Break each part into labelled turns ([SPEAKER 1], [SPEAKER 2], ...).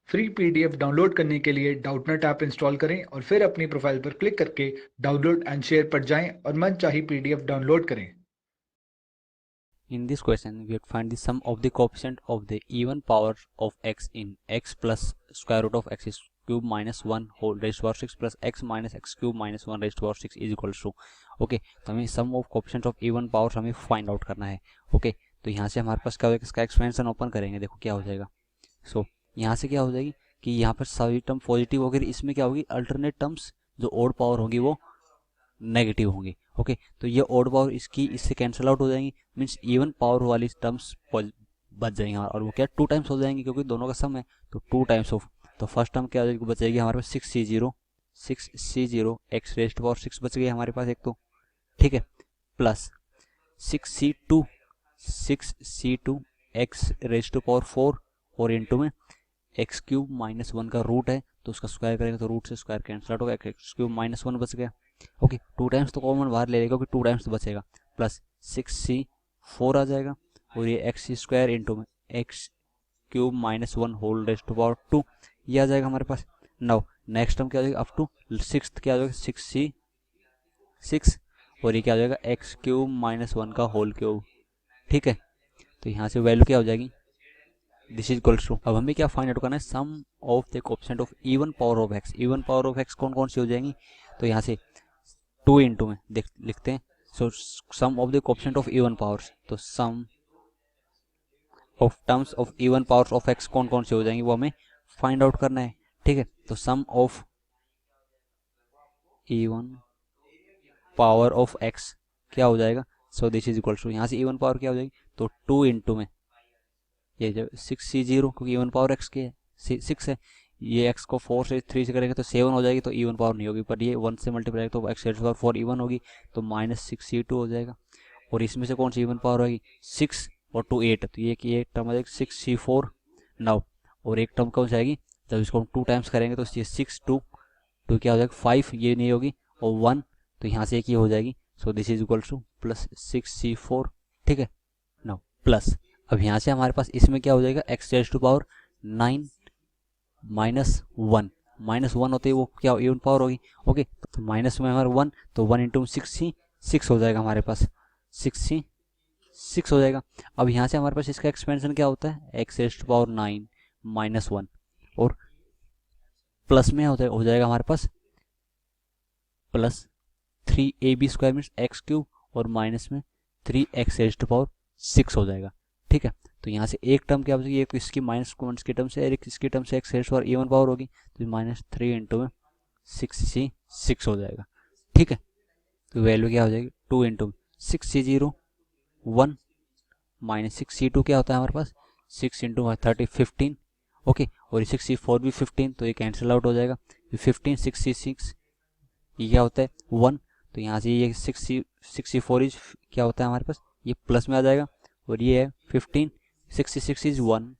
[SPEAKER 1] Free PDF download करने के लिए डाउटनेट ऐप इंस्टॉल करें और फिर अपनी प्रोफाइल पर क्लिक करके डाउनलोड एंड शेयर पर जाएं और मनचाही पीडीएफ डाउनलोड करें।
[SPEAKER 2] In this question, we have to find the sum of the coefficient of the even power of x in x plus square root of x is cube minus 1 whole raised to power 6 plus x minus x cube minus 1 raised to power 6 is equal to okay. तो हमें sum of coefficient of even powers हमें find out करना है। Okay, तो यहाँ से हमारे पास क्या होगा, इसका एक्सपेंशन ओपन करेंगे, देखो क्या हो जाएगा। सो यहाँ से क्या हो जाएगी कि यहाँ पर सभी टर्म पॉजिटिव होगी, इसमें क्या होगी, अल्टरनेट टर्म्स जो ओड पावर होगी वो नेगेटिव होंगी। ओके, तो ये ओड पावर इसकी इससे कैंसिल आउट हो जाएंगी, मीन्स इवन पावर वाली टर्म्स बच जाएंगे और वो क्या 2 टाइम्स हो जाएंगे क्योंकि दोनों का सम है, तो 2 टाइम्स ऑफ। तो फर्स्ट टर्म क्या बचेगी हमारे पास 6c0 एक्स रेस्ट पावर 6 बच गई हमारे पास एक, तो ठीक है, plus 6c2 x raised power 4 और इंटू में एक्स क्यूब माइनस 1 का रूट है तो उसका स्क्वायर करेंगे तो रूट से स्क्वायर कैंसिल आउट होगा, एक्स क्यूब माइनस 1 बच गया। ओके, 2 टाइम्स तो कॉमन बाहर ले लेगा क्योंकि 2 टाइम्स तो बचेगा, प्लस 6c4 आ जाएगा और ये एक्स स्क्वायर इंटू में x cube minus 1 whole raised to power 2 ये आ जाएगा हमारे पास। नाउ नेक्स्ट टर्म क्या हो जाएगा, अप टू सिक्स क्या हो जाएगा 6c6 और ये क्या हो जाएगा एक्स क्यूब माइनस 1 का होल क्यूब, ठीक है। तो यहाँ से वैल्यू क्या हो जाएगी, दिस इज इक्वल्स टू, अब हमें क्या फाइंड आउट करना है, sum of the coefficient of even power of x. Even power of x कौन कौन सी हो जाएंगी, तो यहाँ से 2 इंटू में लिखते हैं, so sum of the coefficient of even powers, तो sum of terms of even powers of x कौन कौन से हो जाएंगे वो हमें फाइंड आउट करना है, ठीक है। तो sum of even power of x क्या हो जाएगा, so this is equal to, यहाँ से इवन पावर क्या हो जाएगी, तो 2 इंटू में ये जब 6c0 क्योंकि इवन पावर एक्स की है 6 है, ये x को 4 से 3 से करेंगे तो 7 हो जाएगी, तो इवन पावर नहीं होगी, पर ये 1 से मल्टीप्लाई तो x रेज़ पावर 4 इवन होगी, तो माइनस 6c2 हो जाएगा। और इसमें से कौन सी इवन पावर होगी, 6 और 2 8, तो ये टर्म हो जाएगी 6c4 नाउ, और एक टर्म कौन सी आएगी, जब इसको हम 2 टाइम्स करेंगे तो ये 6 2 क्या हो जाएगा 5, ये नहीं होगी, और 1 तो यहाँ से एक ये हो जाएगी, so this is equal to plus 6c4, ठीक है। नाउ प्लस अब यहाँ से हमारे पास इसमें क्या हो जाएगा, एक्स रेज़ टू पावर 9 -1 होते ही वो क्या इवन पावर होगी। ओके, तो माइनस में हमारे 1, तो 1 इंटू 6 हो जाएगा हमारे पास, 6 हो जाएगा। अब यहाँ से हमारे पास इसका एक्सपेंशन क्या होता है, एक्स रेज़ टू पावर 9 -1 और प्लस में हो जाएगा हमारे पास plus 3ab square means x cube और माइनस में 3x रेज़ टू पावर 6 हो जाएगा, ठीक है। तो यहाँ से एक टर्म क्या बचेगी, एक इसकी माइनस की टर्म से एक इसकी टर्म से x rays power even power होगी, तो -3 इंटू में 6c6 हो जाएगा, ठीक है। तो वैल्यू क्या हो जाएगी, 2 इंटू 6c0 1 -6c2 क्या होता है हमारे पास 6 इंटू 30 15, ओके, और 6c4 भी 15, तो ये कैंसिल आउट हो जाएगा, 15 6c6 ये क्या होता है 1, तो यहाँ से ये 6c4 इज क्या होता है हमारे पास, ये प्लस में आ जाएगा, और ये है 15 66 इज 1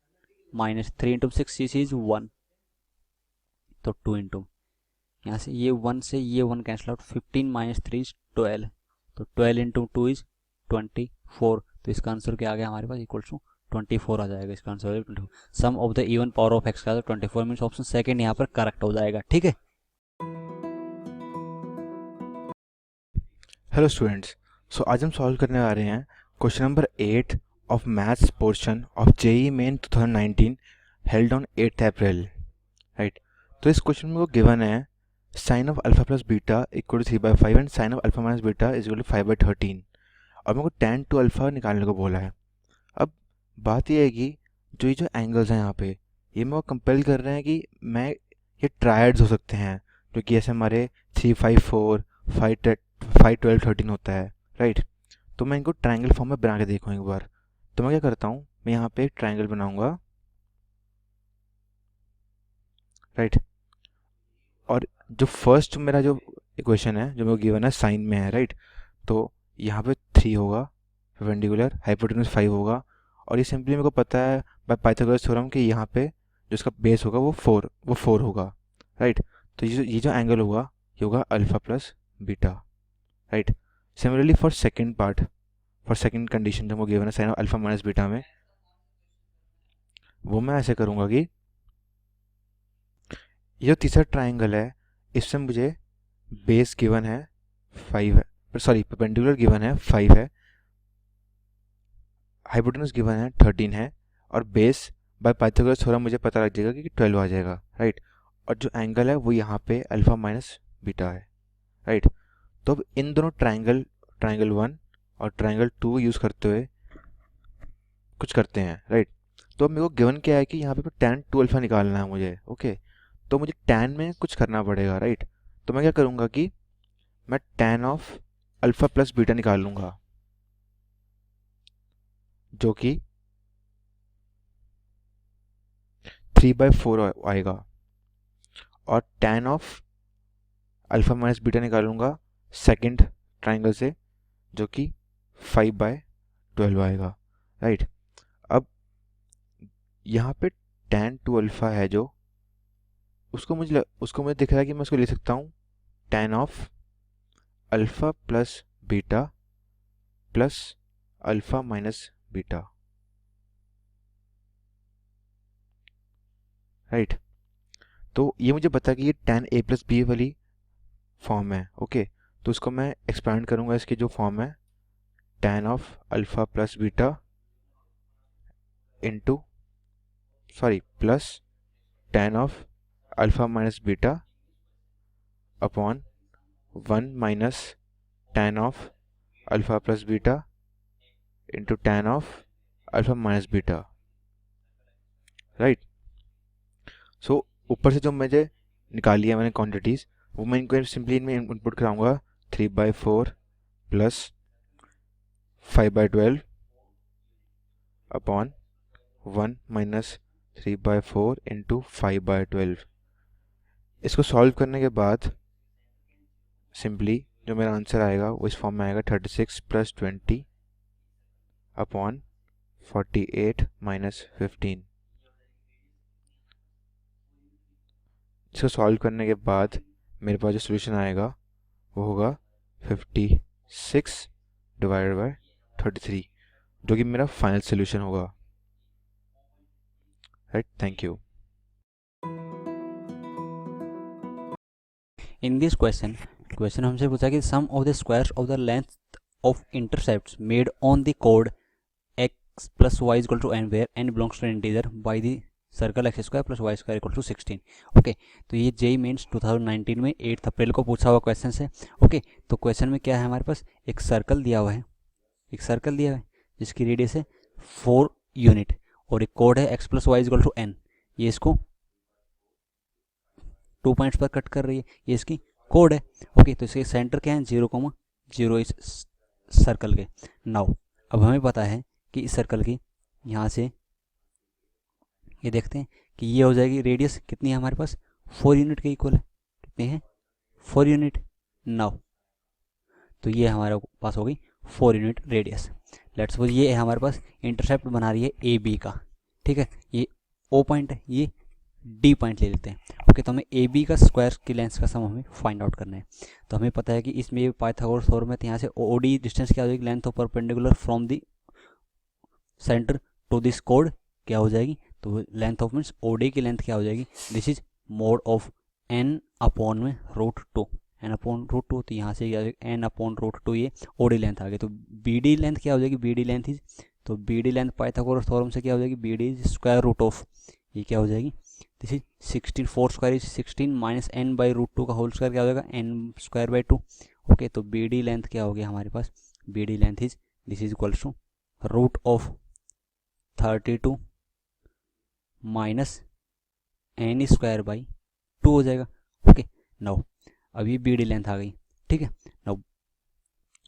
[SPEAKER 2] -3 इंटू 6 इज 1, तो 2 इंटू यहाँ से ये 1 से ये 1 कैंसिल आउट, 15 - 3 इज 12, तो 12 इंटू 2 इज 24, तो इसका आंसर क्या आ गया हमारे पास, इक्वल टू 24 आ जाएगा, इसका answer 24। Sum of the even power of x का 24 मीन्स ऑप्शन सेकंड यहाँ पर करेक्ट हो जाएगा, ठीक है।
[SPEAKER 3] हेलो स्टूडेंट्स, सो आज हम सॉल्व करने आ रहे हैं question number 8 of maths portion of JEE main 2019 held on 8 April, right. तो इस क्वेश्चन में वो गिवन है sine of alpha plus beta equal to 3/5 and sine of alpha minus beta is equal to 5/13 और मेरे को tan टू अल्फा निकालने को बोला है। अब बात ये है कि जो एंगल्स हैं यहाँ पे ये मेरे को कंपेल कर रहे हैं कि मैं ये ट्रायड्स हो सकते हैं, जो कि ऐसे हमारे 3 5 4 5 12 13 होता है, राइट। तो मैं इनको ट्रायंगल फॉर्म में बना के देखूँ एक बार। तो मैं क्या करता हूँ, मैं यहाँ पे एक ट्रायंगल बनाऊंगा, राइट। और जो फर्स्ट मेरा जो इक्वेशन है जो मेरे को गिवन है साइन में है, राइट। तो यहाँ पे 3 होगा परपेंडिकुलर, हाइपोटेन्यूज 5 होगा, और ये सिंपली मेरे को पता है बाय पाइथागोरस थ्योरम कि यहाँ पे जो इसका बेस होगा वो 4 होगा, राइट। तो ये जो एंगल होगा ये होगा alpha plus beta, right. Similarly for second part, for second condition जो गिवन है sine of alpha minus beta में, वो मैं ऐसे करूँगा कि ये जो तीसरा ट्राइंगल है इसमें मुझे बेस गिवन है 5 है, सॉरी परपेंडिकुलर गिवन है 5 है, हाइपोटेनस गिवन है 13 है, और बेस बाय पाइथागोरस थ्योरम मुझे पता लग जाएगा कि 12 आ जाएगा, राइट। और जो एंगल है वो यहाँ पे अल्फा माइनस बीटा है, राइट। तो अब इन दोनों ट्राइंगल 1 और ट्राइंगल 2 यूज़ करते हुए कुछ करते हैं, राइट। तो अब मेरे को गिवन क्या है कि यहाँ पे tan 2 अल्फा निकालना है मुझे, ओके। तो मुझे tan में कुछ करना पड़ेगा, राइट। तो मैं क्या करूँगा कि मैं tan of alpha plus beta निकाल लूँगा, जो कि 3/4 आएगा, और tan of alpha minus beta निकालूंगा सेकंड ट्राइंगल से, जो कि 5/12 आएगा, राइट। अब यहाँ पे tan 2 अल्फा है जो उसको मुझे दिख रहा है कि मैं उसको ले सकता हूँ tan of alpha plus beta plus alpha minus beta, right. तो ये मुझे पता है कि ये tan a प्लस बी वाली फॉर्म है, ओके। तो उसको मैं एक्सपेंड करूँगा, इसकी जो फॉर्म है tan of alpha plus beta into plus tan of alpha minus beta upon 1 minus tan of alpha plus beta into tan of alpha minus beta, right. So ऊपर से जो मुझे निकाली है मैंने क्वांटिटीज़, वो मैं इनको सिंपली इनमें इनपुट कराऊंगा 3/4 प्लस 5/12 अपॉन 1 माइनस 3/4 इंटू 5/12। इसको सॉल्व करने के बाद सिंपली जो मेरा आंसर आएगा वो इस फॉर्म में आएगा 36 प्लस 20 अपॉन 48 माइनस 15। इसको सॉल्व करने के बाद मेरे पास जो सोल्यूशन आएगा वो होगा 56 डिवाइडेड बाय 33, जो कि मेरा फाइनल सोल्यूशन होगा, right. Thank you.
[SPEAKER 2] In this question हमसे पूछा कि sum of the squares of the length of intercepts made on the कोड x plus y equal to n where n belongs to an integer by the circle x square plus y square equal to 16। Okay, तो ये JEE mains 2019 में 8 अप्रैल को पूछा हुआ question है। Okay, तो question में क्या है, हमारे पास एक सर्कल दिया हुआ है, जिसकी रेडियस है 4 यूनिट, और एक कोड है x plus y equal to n. ये इसको 2 पॉइंट्स पर कट कर रही है, ये इसकी कोड है। ओके, तो इसके सेंटर क्या है 0,0 इस सर्कल के। नाउ अब हमें पता है कि इस सर्कल की यहाँ से ये देखते हैं कि ये हो जाएगी रेडियस कितनी है हमारे पास 4 यूनिट के इक्वल है। कितनी है 4 यूनिट। नाउ तो ये हमारे पास होगी 4 यूनिट रेडियस। लेट्स सपोज ये है हमारे पास इंटरसेप्ट बना रही है ए बी का, ठीक है। ये ओ पॉइंट है, ये डी पॉइंट ले लेते हैं। ओके, तो हमें ए बी का स्क्वायर की लेंथ का सम हमें फाइंड आउट करना है। तो हमें पता है कि इसमें ये पाइथागोरस थ्योरम है, तो यहाँ से ओ डी डिस्टेंस क्या हो जाएगी, length of perpendicular from the centre to this कोड क्या हो जाएगी, तो length of means O D की लेंथ क्या हो जाएगी, this is mod of n upon में √2, एन अपॉन √2। तो यहाँ से क्या हो जाएगा एन अपॉन √2, ये ओ डी लेंथ आ गई। तो बी डी लेंथ क्या हो जाएगी, बी डी लेंथ इज, तो B D length Pythagoras theorem से क्या हो जाएगी, B D is square root of, ये क्या हो जाएगी, this is 16, 4 square is 16 minus n by √2 का होल स्क्वायर क्या हो जाएगा एन स्क्वायर बाई 2। ओके, तो बी डी लेंथ क्या हो गया हमारे पास, B D length is this is equals to root of 32 minus n square by 2 हो जाएगा। ओके, नाउ अब ये बी डी लेंथ आ गई, ठीक है। नाउ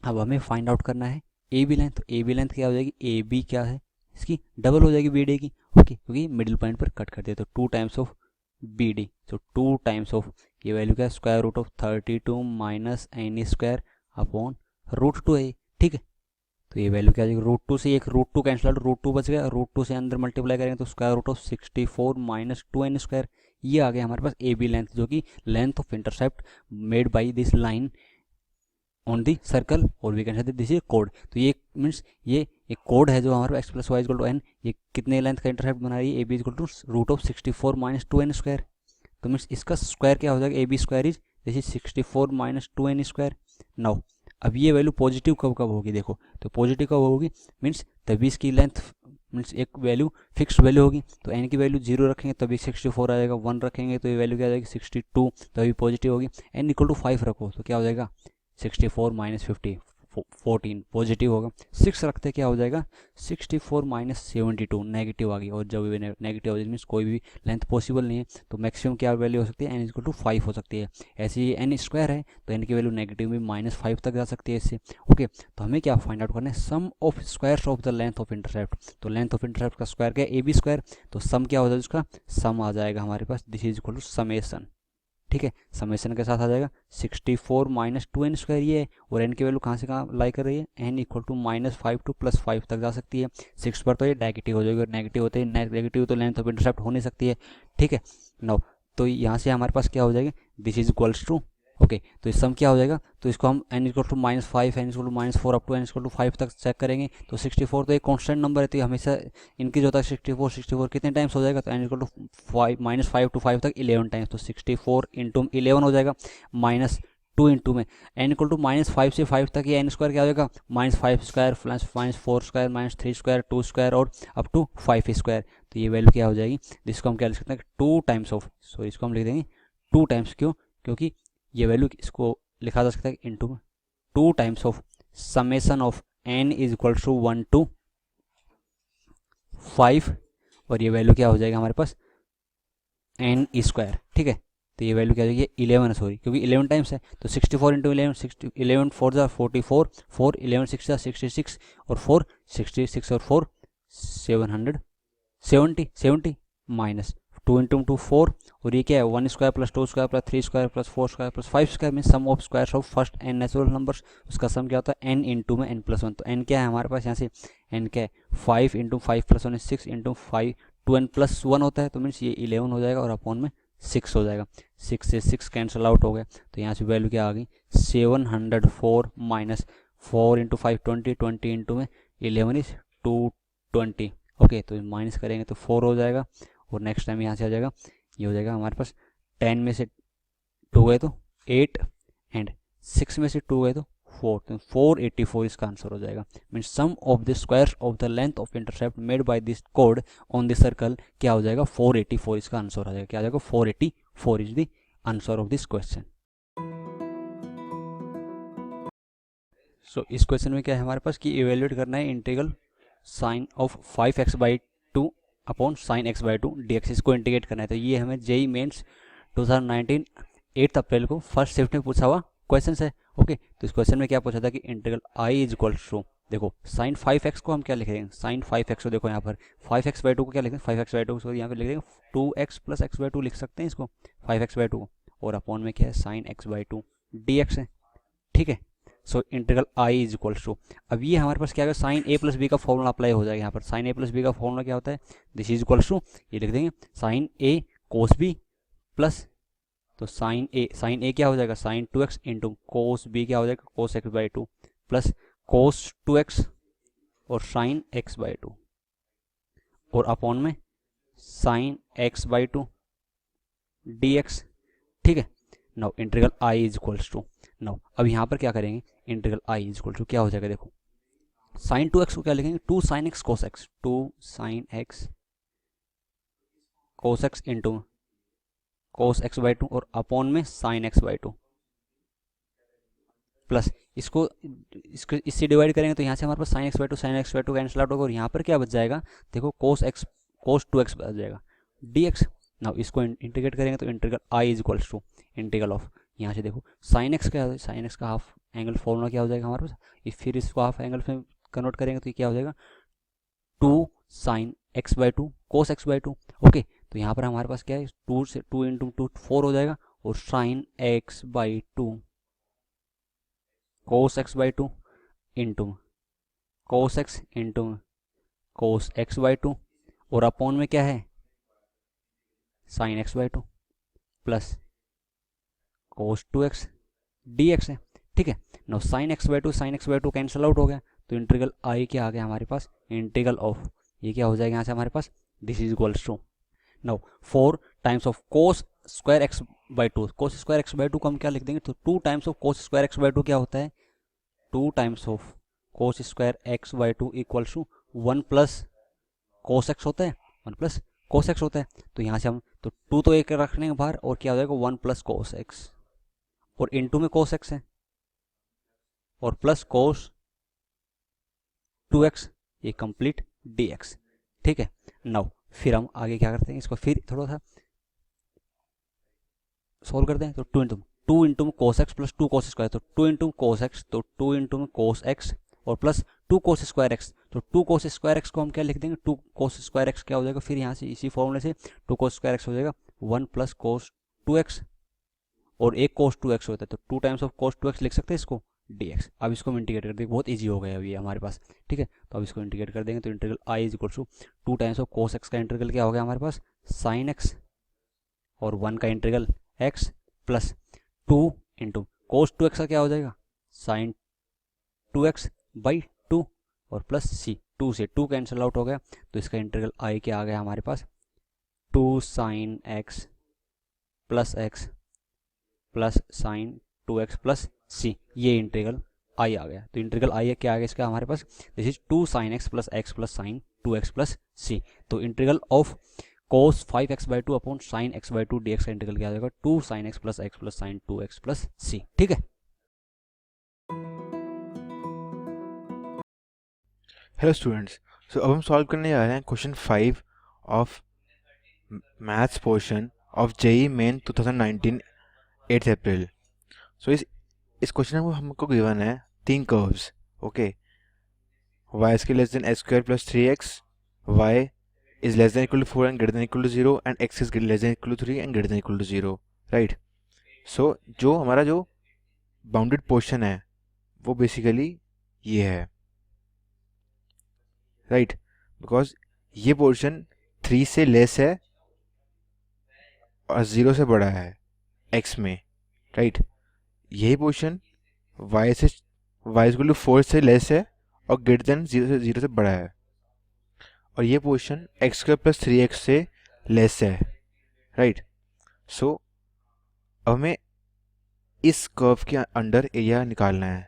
[SPEAKER 2] अब हमें फाइंड आउट करना है ए बी लेंथ। तो ए बी लेंथ क्या हो जाएगी, ए बी क्या है इसकी डबल हो जाएगी बी डी की। ओके, क्योंकि मिडिल पॉइंट पर कट करते हैं, तो 2 टाइम्स ऑफ बी डी, तो 2 टाइम्स ऑफ ये वैल्यू क्या है square root of 32 minus n square upon √2 है, ठीक है। तो ये वैल्यू क्या आ जाएगी, √2 से एक √2 कैंसिल आउट, √2 बच गया, √2 से अंदर मल्टीप्लाई करेंगे तो square root of 64 minus 2n square. ये आ गया हमारे पास ए बी लेंथ, जो कि length of intercept made by this line on the circle, और we can say this is कोड। तो ये मीन्स ये एक कोड है जो हमारे x plus y equal to n, ये कितने लेंथ का इंटरसेप्ट बना रही है, A B equal to √64 minus 2n square. तो मीन्स इसका स्क्वायर क्या हो जाएगा, A B square is this is 64 minus 2n square. Now अब ये वैल्यू पॉजिटिव कब कब होगी, देखो तो पॉजिटिव कब होगी, मीन्स तभी इसकी लेंथ मीन्स एक वैल्यू फिक्स्ड वैल्यू होगी, तो n की वैल्यू 0 रखेंगे तभी 64 आ जाएगा, 1 रखेंगे तो ये वैल्यू क्या आ जाएगी 62, तभी पॉजिटिव होगी। n इक्वल टू 5 रखो तो क्या हो जाएगा 64 माइनस 50 14 पॉजिटिव होगा। 6 रखते क्या हो जाएगा 64 माइनस 72 नेगेटिव आ गई, और जब नेगेटिव हो जाए मीन्स कोई भी लेंथ पॉसिबल नहीं है, तो मैक्सिमम क्या वैल्यू हो सकती है n इक्वल टू 5 हो सकती है। ऐसे ही n स्क्वायर है तो n की वैल्यू नेगेटिव में -5 तक जा सकती है इससे। ओके, तो हमें क्या फाइंड आउट करना है, sum of squares of the length of intercept. तो लेंथ ऑफ इंटरसेप्ट का स्क्वायर क्या है ए बी स्क्वायर, तो सम क्या हो जाएगा उसका, सम आ जाएगा हमारे पास, this is equal to summation. ठीक है, समेसन के साथ आ जाएगा 64 माइनस 2n स्क्वायर ये है, और n की वैल्यू कहाँ से कहाँ लाई कर रही है, n इक्वल टू -5 टू +5 तक जा सकती है। 6 पर तो ये नेगेटिव हो जाएगी, और नेगेटिव होते हैं नेगेटिव तो लेंथ ऑफ इंटरसेप्ट हो नहीं सकती है। ठीक है, नाउ तो यहाँ से हमारे पास क्या हो जाएगा, this is equals to okay, तो इस सम क्या हो जाएगा, तो इसको हम n equal to -5 n equal to -4 up to n equal to 5 तक चेक करेंगे। तो 64 तो एक कांस्टेंट नंबर है, तो ये हमेशा इंक्रीज होता है। 64 कितने टाइम्स हो जाएगा, तो n इक्वल टू -5 टू 5 तक 11 टाइम्स, तो 64 इंटू 11 हो जाएगा, -2 इंटू में n इक्वल टू -5 से 5 तक ये n स्क्वायर क्या हो जाएगा, -5 square plus -4 square -3 square 2 square और अप टू 5 स्क्वायर। तो ये वैल्यू क्या हो जाएगी, जिसको हम क्या लिख सकते हैं 2 टाइम्स ऑफ, सो इसको हम लिख देंगे 2 टाइम्स, क्यों, क्योंकि ये वैल्यू इसको लिखा जा सकता है into 2 times of summation of n is equal to 1 to 5, और ये वैल्यू क्या हो जाएगा हमारे पास n स्क्वायर। ठीक है, तो ये वैल्यू क्या हो जाएगी 11 सॉरी, क्योंकि 11 टाइम्स है, तो 64 इंटू 11 4 जा 44 4 11 6 जा 66 और 4 66 और 4 770 माइनस 2 इंटू 2 4, और ये क्या है 1 square plus 2 square plus 3 square plus 4 square plus 5 square में sum of squares of first n natural numbers, उसका सम क्या होता है n इंटू में n+1। तो n क्या है हमारे पास यहाँ से, n क्या है 5 इंटू 5+1 6 इंटू 5 2n+1 होता है, तो मीन्स ये 11 हो जाएगा और अपॉन में 6 हो जाएगा, 6 से 6 कैंसिल आउट हो गया, तो यहाँ से वैल्यू क्या आ गई 704 माइनस 4 इंटू 5 20 इंटू में 11 इज 220। ओके, तो माइनस करेंगे तो 4 हो जाएगा, और नेक्स्ट टाइम यहाँ से आ जाएगा, ये हो जाएगा हमारे पास 10 में से 2 गए तो 8 एंड 6 में से 2 गए तो 4, तो 484 इसका आंसर हो जाएगा। Means sum of the squares of the length of intercept made by this कोड ऑन दिस सर्कल क्या हो जाएगा 484 इसका आंसर आ जाएगा, क्या आ जाएगा 484 is the answer of this question. So इस क्वेश्चन में क्या है हमारे पास कि इवेल्युएट करना है integral sine of 5x/2 upon sine x/2 dx, इसको इंटीग्रेट करना है। तो ये हमें जेई मेंस 2019 8 अप्रैल को फर्स्ट शिफ्ट में पूछा हुआ क्वेश्चन है। ओके, तो इस क्वेश्चन में क्या पूछा था कि integral i is equal to, देखो साइन 5x को हम क्या लिखेंगे, साइन 5x को देखो यहाँ पर 5x/2 को क्या लिखेंगे 5x/2 को यहाँ पर लिख देंगे 2x प्लस x/2 लिख सकते हैं इसको 5x/2 को, और अपॉन में क्या है साइन x/2 dx है। ठीक है, so integral i is equal to, अब ये हमारे पास क्या है साइन a प्लस बी का फॉर्मूला अप्लाई हो जाएगा। यहाँ पर साइन a प्लस बी का फॉर्मूला क्या होता है, दिस इज इक्वल टू, ये लिख देंगे sine a cos b plus, तो साइन a क्या हो जाएगा sign 2x into cos b क्या हो जाएगा कोस x/2 प्लस कोस 2x और साइन x/2 और अपॉन में साइन x/2 dx। ठीक है, now integral i is equal to, now अब यहाँ पर क्या करेंगे integral i is equal to क्या हो जाएगा, देखो साइन 2x को क्या लिखेंगे 2 साइन x कोस x, 2 साइन x कोस x इंटू कोस x/2 और अपॉन में साइन x/2 प्लस इसको इससे डिवाइड करेंगे तो यहाँ से हमारे पास साइन x/2 कैंसिल आउट होगा, और यहाँ पर क्या बच जाएगा देखो कोस 2x बच जाएगा dx। नाउ इसको इंटीग्रेट करेंगे तो integral i is equal to integral of, यहाँ से देखो साइन x क्या है साइन x का हाफ एंगल फॉर्मूला क्या हो जाएगा हमारे पास, फिर इसको हाफ एंगल में कन्वर्ट करेंगे तो ये क्या हो जाएगा 2 साइन x/2 कोस x/2। ओके, तो यहाँ पर हमारे पास क्या है 2 से 2 इंटू 2 4 हो जाएगा, और साइन x/2 कोस x/2 into cos x into cos x/2 और अपॉन में क्या है sign x/2 plus cos 2x dx है। ठीक है, no sign x/2 cancel out हो गया, तो इंटीग्रल i क्या आ गया हमारे पास इंटीग्रल ऑफ, ये क्या हो जाएगा यहाँ से हमारे पास this is equals to, now 4 times of cos square x by two, cos square x by two को हम क्या लिख देंगे, तो 2 times of cos square x by two क्या होता है, 2 times of cos square x by two equals to 1 plus cos x होता है, 1 प्लस कोस एक्स होता है। तो यहाँ से हम तो 2 तो एक रखने के बाहर, और क्या हो जाएगा 1 प्लस कोस एक्स, और इनटू में कोस एक्स है, और प्लस कोस 2x, ये कंप्लीट dx। ठीक है, नाउ फिर हम आगे क्या करते हैं, इसको फिर थोड़ा सा सोल्व करते हैं। तो 2 इंटू में cos x plus 2 cos square, तो 2 इंटू कोस एक्स, तो 2 इंटू में कोस एक्स और प्लस 2 कोस स्क्वायर एक्स, तो 2 कोस स्क्वायर एक्स को हम क्या लिख देंगे, 2 कोस स्क्वायर एक्स क्या हो जाएगा, फिर यहाँ से इसी फॉर्मूले से 2 कोस स्क्वायर एक्स हो जाएगा 1 प्लस कोस 2x, और एक कोस 2x होता है, तो 2 टाइम्स ऑफ कोस 2x लिख सकते हैं इसको dx। अब इसको हम इंटीग्रेट कर देंगे, बहुत इजी हो गया अभी हमारे पास। ठीक है, तो अब इसको इंटीग्रेट कर देंगे, तो integral i is equal to 2 times of cos x का इंटीग्रल क्या हो गया हमारे पास, साइन x, और 1 का integral x plus 2 into cos 2x का क्या हो जाएगा, साइन 2x बाई 2, और प्लस c, 2 से 2 कैंसिल आउट हो गया, तो इसका इंटीग्रल i क्या आ गया हमारे पास, 2 sine x plus sine 2x plus c, ये इंटीग्रल i आ गया। तो इंटीग्रल i क्या आ गया इसका हमारे पास, this is 2 sine x plus sine 2x plus c। तो integral of cos 5x by two upon sine x by two dx का इंटीग्रल क्या आ जाएगा, 2 sine x plus sine 2x plus c। ठीक है,
[SPEAKER 3] हेलो स्टूडेंट्स, सो अब हम solve करने जा रहे हैं question 5 of maths portion of JEE main 2019 8 April. So इस क्वेश्चन में हमको गिवन है 3 curves, okay, y is less than x square plus 3x, y is less than equal to 4 and greater than equal to 0, and x is less than equal to 3 and greater than equal to 0, right? So जो हमारा जो bounded portion है वो basically ये है, right, because ये portion 3 से less है और 0 से बड़ा है x में, राइट। यही portion y is equal to 4 से लेस है और ग्रेटर देन 0 से बड़ा है, और ये portion x square plus 3x से लेस है, राइट। सो अब हमें इस कर्व के अंडर एरिया निकालना है,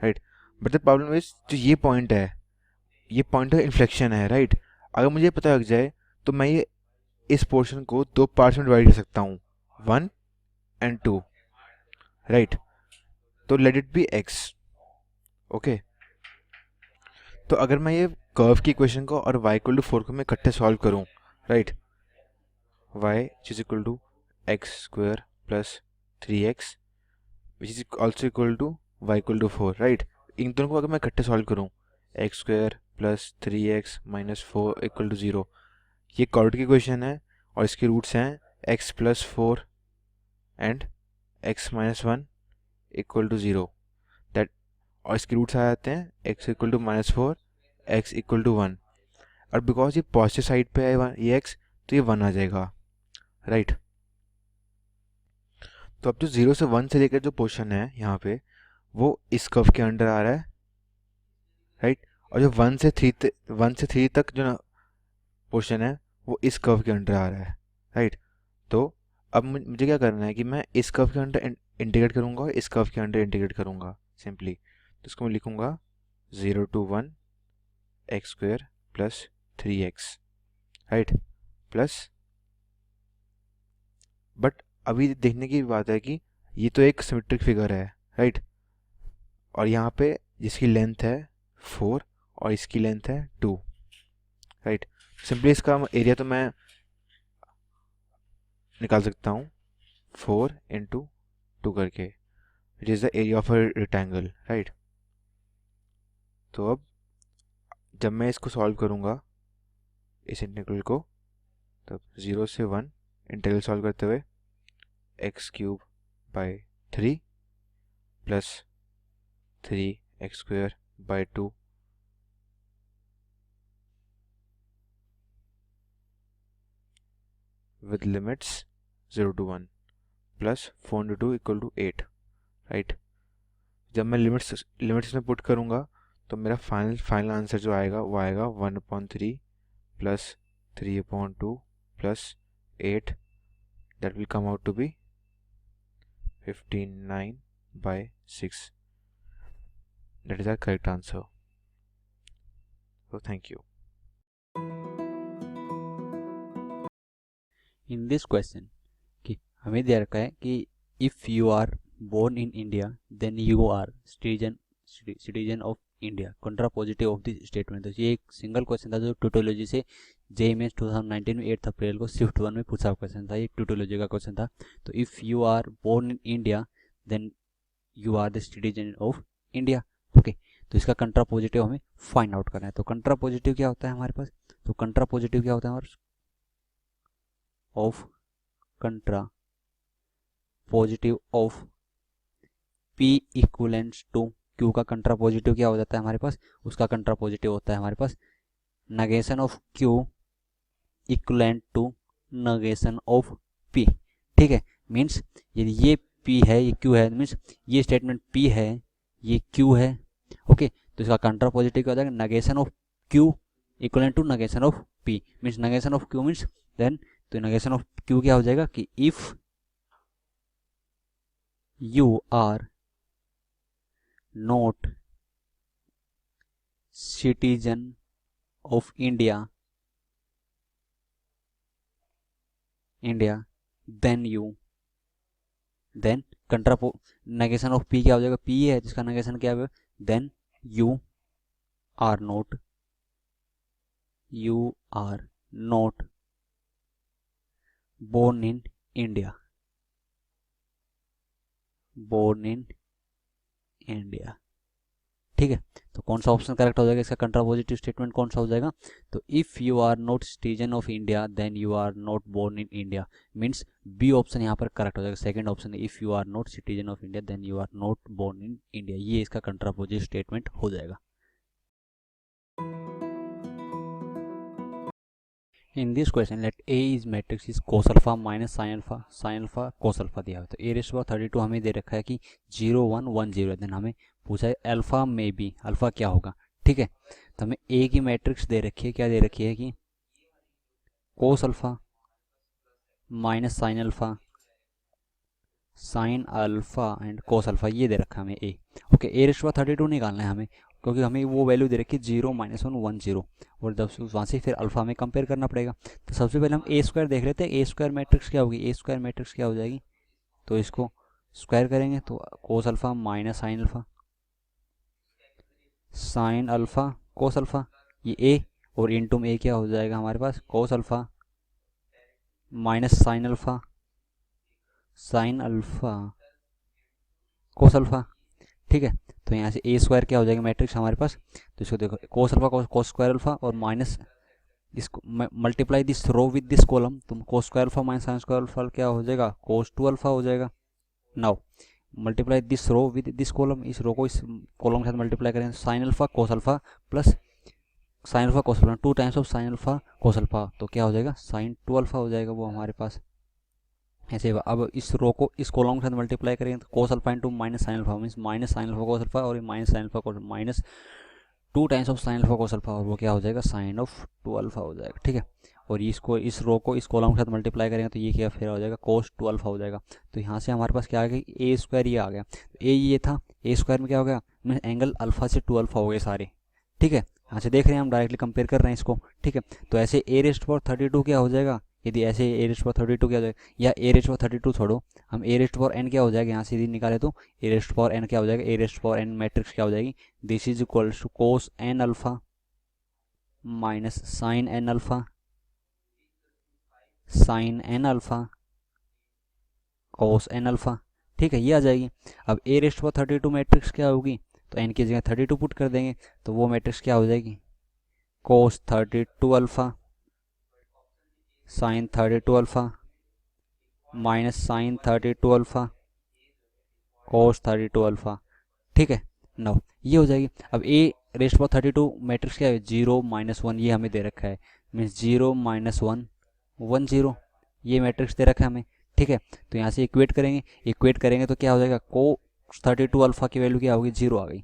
[SPEAKER 3] right. But the problem is जो ये पॉइंट है, ये पॉइंट ऑफ इन्फ्लेक्शन है, राइट। अगर मुझे पता लग जाए तो मैं ये इस पोर्शन को 2 पार्ट्स में डिवाइड कर सकता हूँ, 1 and 2, राइट। तो late it B x, okay. तो अगर मैं ये कर्व की इक्वेशन को और y इक्वल टू 4 को मैं इकट्ठे सॉल्व करूं, right, y is equal to x square plus 3x which is also equal to y equal to 4, right. इन दोनों को अगर मैं इकट्ठे सॉल्व करूं, x square plus 3x minus 4 equal to 0, ये क्वाड्रेटिक इक्वेशन है और इसके रूट्स हैं x plus 4 and x minus 1 equal to 0, that, और इसके रूट्स आ जाते हैं x equal to minus 4, x equal to 1, और बिकॉज ये पॉजिटिव साइड पे है ये x, तो ये 1 आ जाएगा, राइट। तो अब जो 0 से 1 से लेकर जो पोर्शन है यहाँ पे वो इस कर्व के अंडर आ रहा है, राइट, और जो 1 से 3 तक जो पोर्शन है वो इस कर्व के अंडर आ रहा है, राइट। तो अब मुझे क्या करना है कि मैं इस कर्व के अंडर इंटीग्रेट करूँगा और इस कर्व के अंडर इंटीग्रेट करूँगा सिंपली। तो इसको मैं लिखूँगा 0 to 1 x square plus 3x, right, plus, but अभी देखने की बात है कि ये तो एक सिमेट्रिक फिगर है, राइट, और यहाँ पे जिसकी लेंथ है 4 और इसकी लेंथ है 2, राइट। सिंपली इसका एरिया तो मैं निकाल सकता हूँ 4 इंटू 2 करके, which is the area of a rectangle, right. तो अब जब मैं इसको सॉल्व करूँगा इस इंटीग्रल को, तब 0 से 1 इंटीग्रल सॉल्व करते हुए x cube by 3 plus 3x square by 2 with limits 0 to 1 plus 4 into 2 equal to 8, right. जब मैं लिमिट्स में पुट करूँगा तो मेरा फाइनल आंसर जो आएगा वो आएगा 1/3 plus 3/2 plus 8, that will come out to be 59/6. That is our correct answer. So thank you.
[SPEAKER 2] In this question कि हमें दे रखा है कि if you are born in India then you are citizen of India, contrapositive of the statement. तो ये एक single question था जो ट्यूटोलॉजी से जेईई मेंस 2019 में 8 अप्रैल को शिफ्ट 1 में पूछा क्वेश्चन था। ये ट्यूटोलॉजी का क्वेश्चन था। तो if you are born in India then you are the citizen of India. Okay, तो इसका कंट्रापोजिटिव हमें फाइंड आउट करना है। तो कंट्रापोजिटिव क्या होता है हमारे पास? तो कंट्रापोजिटिव क्या होता है हमारे of contrapositive of P equivalents to Q का कंट्रा पॉजिटिव क्या हो जाता है हमारे पास? उसका कंट्रा पॉजिटिव होता है हमारे पास negation of Q equivalent to negation of P। ठीक है, मीन्स यदि ये P है ये Q है, मीन्स ये स्टेटमेंट P है ये Q है। ओके, तो इसका कंट्रा पॉजिटिव क्या हो जाएगा? Negation of Q equivalent to negation of P, means negation of Q means then, तो नेगेशन ऑफ Q क्या हो जाएगा कि if you are not citizen of India then contra negation of P क्या हो जाएगा? P है जिसका नेगेशन क्या है? Then you are not born in India। ठीक है, तो कौन सा ऑप्शन करेक्ट हो जाएगा? इसका कंट्रापोजिटिव स्टेटमेंट कौन सा हो जाएगा? तो if you are not citizen of India then you are not born in India, means B option यहाँ पर करेक्ट हो जाएगा। सेकंड ऑप्शन है if you are not citizen of India then you are not born in India, ये इसका contrapositive statement हो जाएगा। In this question let A is matrix is cos alpha minus sine alpha cos alpha दिया हुआ है। तो A⁻32 हमें दे रखा है कि 0 1 1 0, देन हमें पूछा है अल्फा में बी, अल्फा क्या होगा। ठीक है, तो हमें A की मैट्रिक्स दे रखी है, क्या दे रखी है कि cos alpha minus sine alpha and cos alpha, ये दे रखा है हमें A। ओके, A⁻32 निकालना है हमें, क्योंकि हमें वो वैल्यू दे रखी है 0 -1 1 0, और जब वहाँ से फिर अल्फा में कंपेयर करना पड़ेगा। तो सबसे पहले हम A² देख लेते हैं। A² मैट्रिक्स क्या होगी? A² मैट्रिक्स क्या हो जाएगी? तो इसको स्क्वायर करेंगे तो cos alpha minus sine alpha cos alpha, ये A, और इनटू में A क्या हो जाएगा हमारे पास? cos alpha minus sine alpha cos alpha. ठीक है, तो यहाँ से A² क्या हो जाएगा मैट्रिक्स हमारे पास? तो इसको देखो, cos alpha cos square alpha और माइनस इसको multiply this row with this column, तो cos square alpha minus sine square alpha क्या हो जाएगा? cos 2 अल्फा हो जाएगा। Now multiply this row with this column, इस रो को इस कॉलम के साथ मल्टीप्लाई करें, sine alpha cos alpha plus sine alpha cos alpha, 2 times of sine alpha cos alpha, तो क्या हो जाएगा? साइन 2 अल्फा हो जाएगा वो हमारे पास। ऐसे अब इस रो को इस कॉलम के साथ मल्टीप्लाई करेंगे तो cos alpha into minus sine alpha, means minus sine alpha cos alpha, और minus sine alpha cos minus 2 times of sine alpha cos alpha, और वो क्या हो जाएगा? साइन ऑफ 2 अल्फा हो जाएगा। ठीक है, और इसको इस रो को इस कॉलम के साथ मल्टीप्लाई करेंगे तो ये क्या फिर हो जाएगा? cos 2 अल्फा हो जाएगा। तो यहाँ से हमारे पास क्या आ गया? A² ये आ गया। तो A ये था, A² में क्या हो गया? मीन एंगल अल्फा से 2 अल्फा हो गए सारे। ठीक है, यहाँ से देख रहे हैं हम डायरेक्टली कंपेयर कर रहे हैं इसको। ठीक है, तो ऐसे A⁻32 क्या हो जाएगा? यदि ऐसे A⁻32 क्या हो जाएगा, या A⁻32 छोड़ो, हम A⁻n क्या हो जाएगा यहाँ सीधी निकाले तो A⁻n क्या हो जाएगा? A⁻n मैट्रिक्स क्या हो जाएगी? This is equal to cos n alpha minus sine n alpha cos n alpha. ठीक है, ये आ जाएगी। अब A⁻32 मैट्रिक्स क्या होगी? तो n की जगह 32 पुट कर देंगे तो वो मैट्रिक्स क्या हो जाएगी? cos 32 alpha sine 32 alpha minus sine 32 alpha cos 32 alpha. ठीक है, नाउ ये हो जाएगी। अब A⁻32 मैट्रिक्स क्या है? 0 -1, ये हमें दे रखा है, मीन्स 0 -1 1 0, ये मैट्रिक्स दे रखा है हमें। ठीक है, तो यहाँ से इक्वेट करेंगे तो क्या हो जाएगा? cos 32 अल्फा की वैल्यू क्या होगी? 0 आ गई।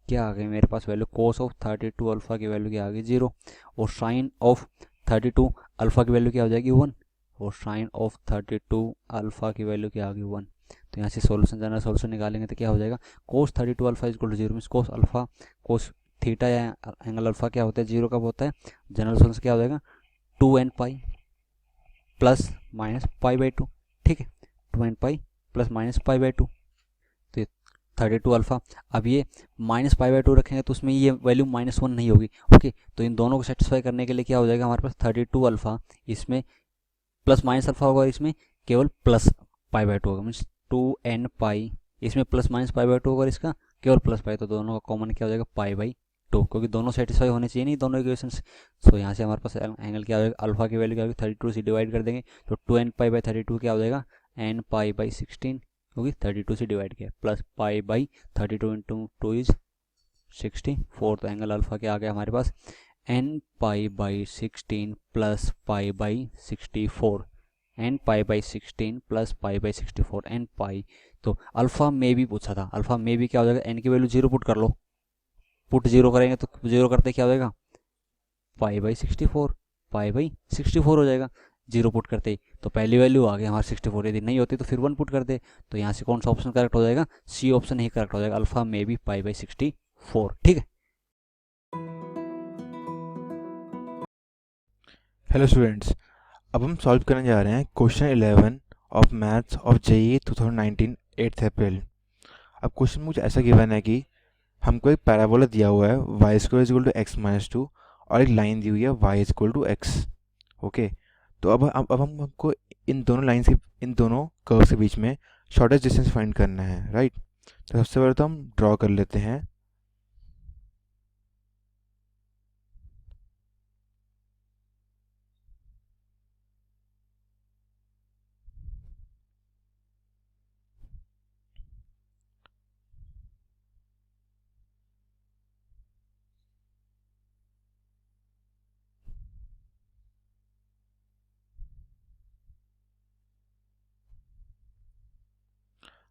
[SPEAKER 2] क्या आ गई मेरे पास वैल्यू? cos ऑफ 32 अल्फा की वैल्यू क्या आ गई? 0, और साइन ऑफ 32 अल्फा की वैल्यू क्या हो जाएगी? 1, और साइन ऑफ 32 अल्फ़ा की वैल्यू क्या आ गई 1। तो यहाँ से सॉल्यूशन जनरल सॉल्यूशन निकालेंगे तो क्या हो जाएगा, cos 32 alpha is equal to 0 means cos alpha cos theta या एंगल अल्फ़ा क्या होता है 0 कब होता है, जनरल सॉल्यूशन क्या हो जाएगा 2n pi plus minus pi by 2। ठीक है, 2n pi plus minus pi by 2। तो ये 32 अल्फ़ा, अब ये माइनस पाई बाई 2 रखेंगे तो उसमें ये वैल्यू -1 नहीं होगी। ओके, तो इन दोनों को सेटिस्फाई करने के लिए क्या हो जाएगा हमारे पास 32 अल्फ़ा, इसमें प्लस माइनस अल्फ़ा होगा, इसमें केवल प्लस पाई बाई 2 होगा मीन्स 2n पाई, इसमें प्लस माइनस पाई बाई 2 होगा, इसका केवल प्लस पाई, तो दोनों का कॉमन क्या हो जाएगा पाई बाई 2, क्योंकि दोनों सेटिस्फाई होने चाहिए नहीं दोनों इक्वेशन। सो यहाँ से हमारे पास एंगल क्या हो जाएगा, अल्फा की वैल्यू क्या होगी 32 से डिवाइड कर देंगे तो 2n पाई बाई 32 क्या हो जाएगा n पाई बाई 16, क्योंकि 32 से डिवाइड किया, plus pi by 32 into 2 is 64। तो एंगल अल्फा क्या आ गया हमारे पास n pi by 16 plus pi by 64, n pi by 16 plus pi by 64 n पाई। तो अल्फा में भी पूछा था, अल्फा में भी क्या हो जाएगा, n की वैल्यू 0 पुट कर लो, पुट 0 करेंगे तो 0 करते क्या हो जाएगा पाई बाई 64, पाई बाई 64 हो जाएगा 0 पुट करते ही। तो पहली वैल्यू आ गई हमारी 64, यदि नहीं होती तो फिर 1 पुट कर दे। तो यहाँ से कौन सा ऑप्शन करेक्ट हो जाएगा, सी ऑप्शन ही करेक्ट हो जाएगा, अल्फा में भी पाई बाई 64। ठीक है,
[SPEAKER 3] हेलो स्टूडेंट्स, अब हम सॉल्व करने जा रहे हैं question 11 of maths of JEE 2019 8 अप्रैल। अब क्वेश्चन में कुछ ऐसा गिवन है कि हमको एक पैराबोला दिया हुआ है y square is equal to x minus 2 और एक लाइन दी हुई है y is equal to x। Okay, तो अब हमको इन दोनों लाइन्स के, इन दोनों कर्व्स के बीच में शॉर्टेस्ट डिस्टेंस फाइंड करना है, राइट। तो सबसे पहले तो हम ड्रॉ कर लेते हैं।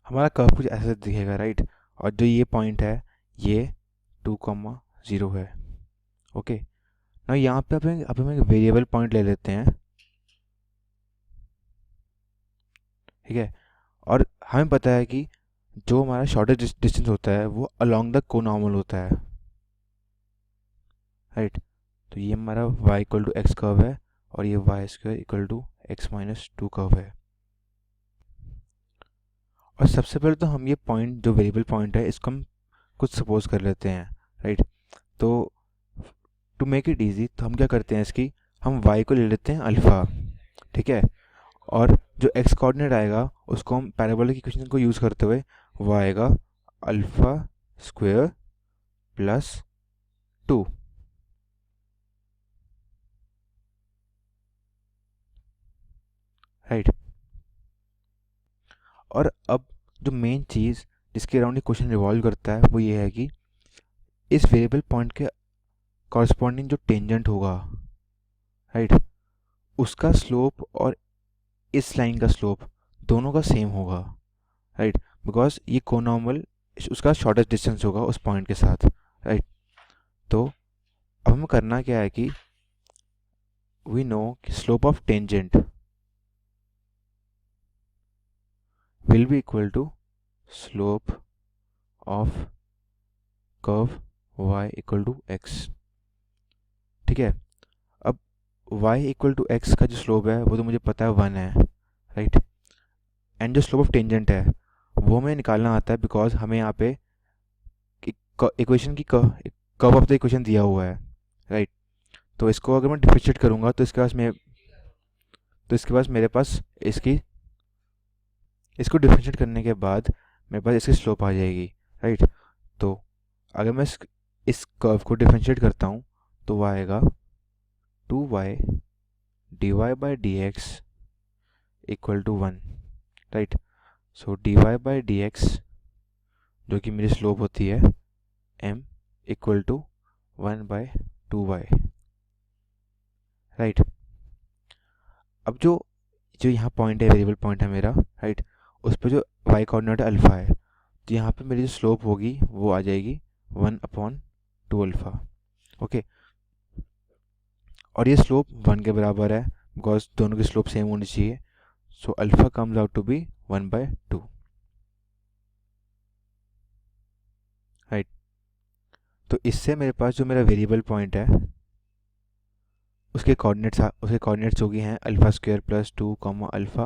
[SPEAKER 3] हमारा कर्व कुछ ऐसा दिखेगा, राइट। और जो ये पॉइंट है ये 2,0 है। ओके, ना यहाँ पे अब हम एक वेरिएबल पॉइंट ले लेते हैं, ठीक है। और हमें पता है कि जो हमारा शॉर्टेस्ट डिस्टेंस होता है वो अलोंग द कोनॉर्मल होता है, राइट। तो ये हमारा y equal to x curve है और ये y square equal to x minus 2 curve है। और सबसे पहले तो हम ये पॉइंट, जो वेरिएबल पॉइंट है, इसको हम कुछ सपोज कर लेते हैं, राइट। तो टू मेक इट इजी तो हम क्या करते हैं, इसकी हम y को ले लेते हैं अल्फ़ा, ठीक है। और जो x कोऑर्डिनेट आएगा उसको हम पैराबोलिक इक्वेशन को यूज़ करते हुए वो आएगा अल्फ़ा स्क्वायर प्लस 2, राइट। और अब जो मेन चीज़ जिसके अराउंड ये क्वेश्चन रिवॉल्व करता है वो ये है कि इस वेरिएबल पॉइंट के कॉरस्पॉन्डिंग जो टेंजेंट होगा, राइट, उसका स्लोप और इस लाइन का स्लोप दोनों का सेम होगा, राइट, बिकॉज ये कोनॉर्मल उसका शॉर्टेस्ट डिस्टेंस होगा उस पॉइंट के साथ, राइट। तो अब हमें करना क्या है कि वी नो कि slope of tangent will be equal to slope of curve y equal to x, ठीक है। अब y equal to x का जो स्लोप है वो तो मुझे पता है 1 है, राइट। एंड जो स्लोप ऑफ टेंजेंट है वो हमें निकालना आता है बिकॉज हमें यहाँ पे इक्वेशन की कर्व ऑफ द इक्वेशन दिया हुआ है, राइट। तो इसको अगर मैं डिफरेंशिएट करूँगा तो इसके पास मेरे पास इसको डिफरेंशिएट करने के बाद मेरे पास इसकी स्लोप आ जाएगी, राइट। तो अगर मैं इस कर्व को डिफरेंशिएट करता हूँ तो वो आएगा 2y dy by d x equal to 1, right. So dy by d x जो कि मेरी स्लोप होती है m equal to 1 by 2y, right. अब जो यहाँ पॉइंट है, वेरिएबल पॉइंट है मेरा, राइट, उस पर जो y कोऑर्डिनेट अल्फ़ा है, तो यहाँ पे मेरी जो स्लोप होगी वो आ जाएगी 1/2 अल्फ़ा, ओके। और ये स्लोप 1 के बराबर है बिकॉज दोनों की स्लोप सेम होनी चाहिए. So alpha comes out to be 1/2. Right. तो इससे मेरे पास जो मेरा वेरिएबल पॉइंट है उसके कोऑर्डिनेट्स जो कि हैं alpha square plus 2 comma alpha,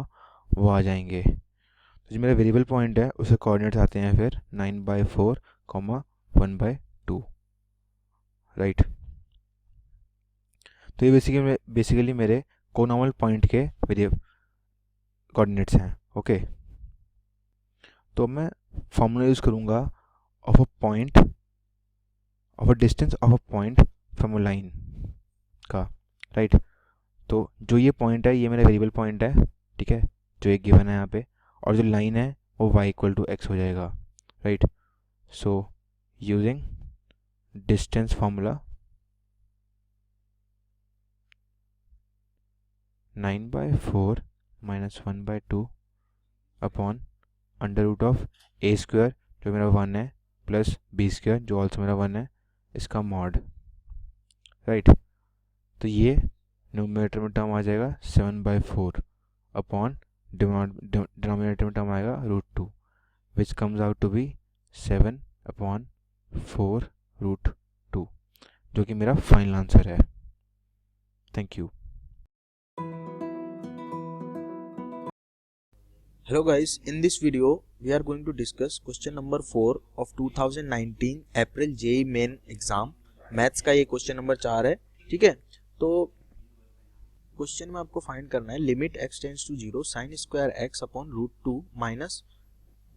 [SPEAKER 3] वो आ जाएंगे. तो जो मेरा वेरिएबल पॉइंट है उसके कोऑर्डिनेट्स आते हैं फिर 9/4 कॉमा 1/2. राइट. तो ये बेसिकली मेरे कोनॉर्मल पॉइंट के कोऑर्डिनेट्स हैं. ओके. तो मैं फॉर्मूला यूज़ करूँगा of a distance of a point from a line का. राइट. तो जो ये पॉइंट है ये मेरा वेरिएबल पॉइंट है, ठीक है, जो एक गिवन है यहाँ पे, और जो लाइन है वो y = x हो जाएगा. Right. So using distance formula 9/4 - 1/2 upon √(a²) जो मेरा 1 है प्लस b² जो ऑल्सो मेरा 1 है, इसका मॉड. राइट. तो ये न्यूमरेटर में टर्म आ जाएगा 7/4 अपॉन डिनोमिनेटर में टर्म आएगा √2 which comes out to be 7/4√2 जो कि मेरा फाइनल आंसर है. Thank you.
[SPEAKER 4] Hello guys, in this video we are going to discuss question number 4 of 2019 April JEE main exam. Maths का ये question number 4 है. ठीक है. तो क्वेश्चन में आपको फाइंड करना है limit x tends to 0 sin square x upon √2 minus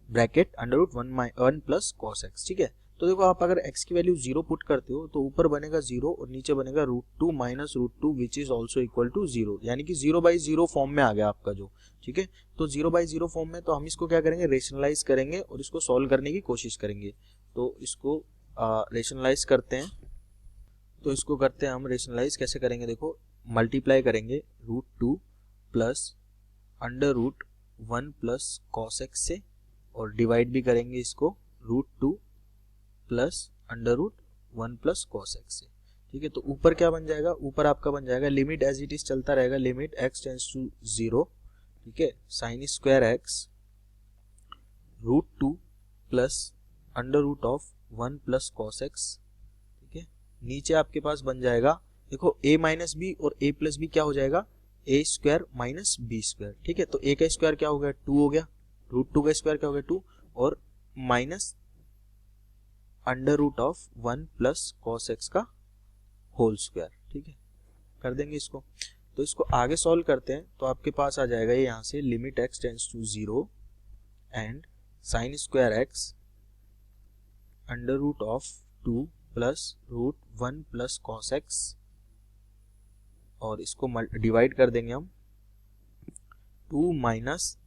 [SPEAKER 4] bracket √1 plus cos x. ठीक है. तो देखो आप अगर x की वैल्यू 0 पुट करते हो तो ऊपर बनेगा 0 और नीचे बनेगा √2 minus √2 which is also equal to 0, यानी कि 0/0 फॉर्म में आ गया आपका जो. ठीक है. तो 0/0 फॉर्म में तो हम इसको क्या करेंगे, रेशनलाइज करेंगे और इसको सॉल्व करने की कोशिश करेंगे. तो इसको रेशनलाइज करते हैं. तो इसको करते हैं हम रेशनलाइज. कैसे करेंगे देखो, मल्टीप्लाई करेंगे √2 प्लस √1 प्लस cos x से और डिवाइड भी करेंगे इसको √2 प्लस √1 प्लस cos x से. ठीक है. तो ऊपर क्या बन जाएगा, ऊपर आपका बन जाएगा लिमिट एज इट इज चलता रहेगा, लिमिट x टेंड्स टू 0, ठीक है, sin square x √2 plus √1 plus cos x. ठीक है. नीचे आपके पास बन जाएगा देखो a माइनस बी और a प्लस बी क्या हो जाएगा, a² माइनस b². ठीक है. तो a का स्क्वायर क्या हो गया, 2 हो गया, √2 का स्क्वायर क्या हो गया 2, और माइनस √1 प्लस cos x का होल स्क्वायर. ठीक है. कर देंगे इसको. तो इसको आगे सॉल्व करते हैं तो आपके पास आ जाएगा ये यहाँ से limit x tends to 0 and sin square x √2 plus √1 plus cos x, और इसको डिवाइड कर देंगे हम 2 माइनस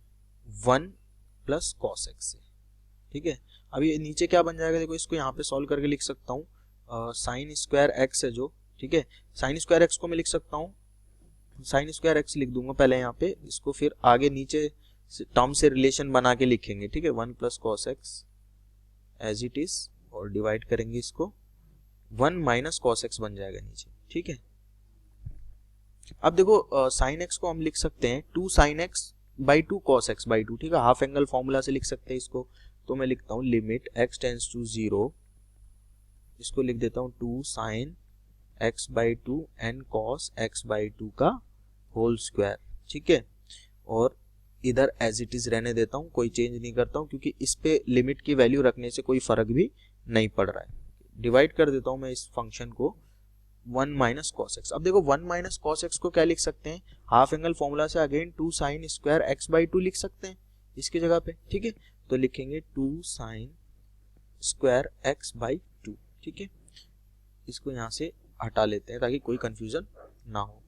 [SPEAKER 4] 1 प्लस cos x से. ठीक है. अब ये नीचे क्या बन जाएगा देखो, इसको यहाँ पे सॉल्व करके लिख सकता हूँ साइन स्क्वायर x है जो. ठीक है. साइन स्क्वायर x को मैं लिख सकता हूँ, साइन स्क्वायर x लिख दूंगा पहले यहाँ पे, इसको फिर आगे नीचे टर्म से रिलेशन बना के लिखेंगे. ठीक है. 1 plus cos x as it is और डिवाइड करेंगे इसको 1 माइनस cos x बन जाएगा नीचे. ठीक है. अब देखो साइन x को हम लिख सकते हैं 2 sin x/2 cos x/2. ठीक है. हाफ एंगल फॉर्मूला से लिख सकते हैं इसको. तो मैं लिखता हूँ लिमिट x टेंड्स टू 0, इसको लिख देता हूँ 2 sin x/2 and cos x/2 का होल स्क्वायर. ठीक है. और इधर एज इट इज रहने देता हूँ, कोई चेंज नहीं करता हूँ क्योंकि इस पे लिमिट की वैल्यू रखने से कोई फर्क भी नहीं पड़ रहा है. डिवाइड कर देता हूँ मैं इस फंक्शन को 1 माइनस cos x. अब देखो 1 माइनस cos x को क्या लिख सकते हैं, हाफ एंगल फॉर्मूला से अगेन 2 sin स्क्वायर x/2 लिख सकते हैं इसकी जगह पे. ठीक है. तो लिखेंगे 2 sin स्क्वायर x/2. ठीक है. इसको यहाँ से हटा लेते हैं ताकि कोई कंफ्यूजन ना हो.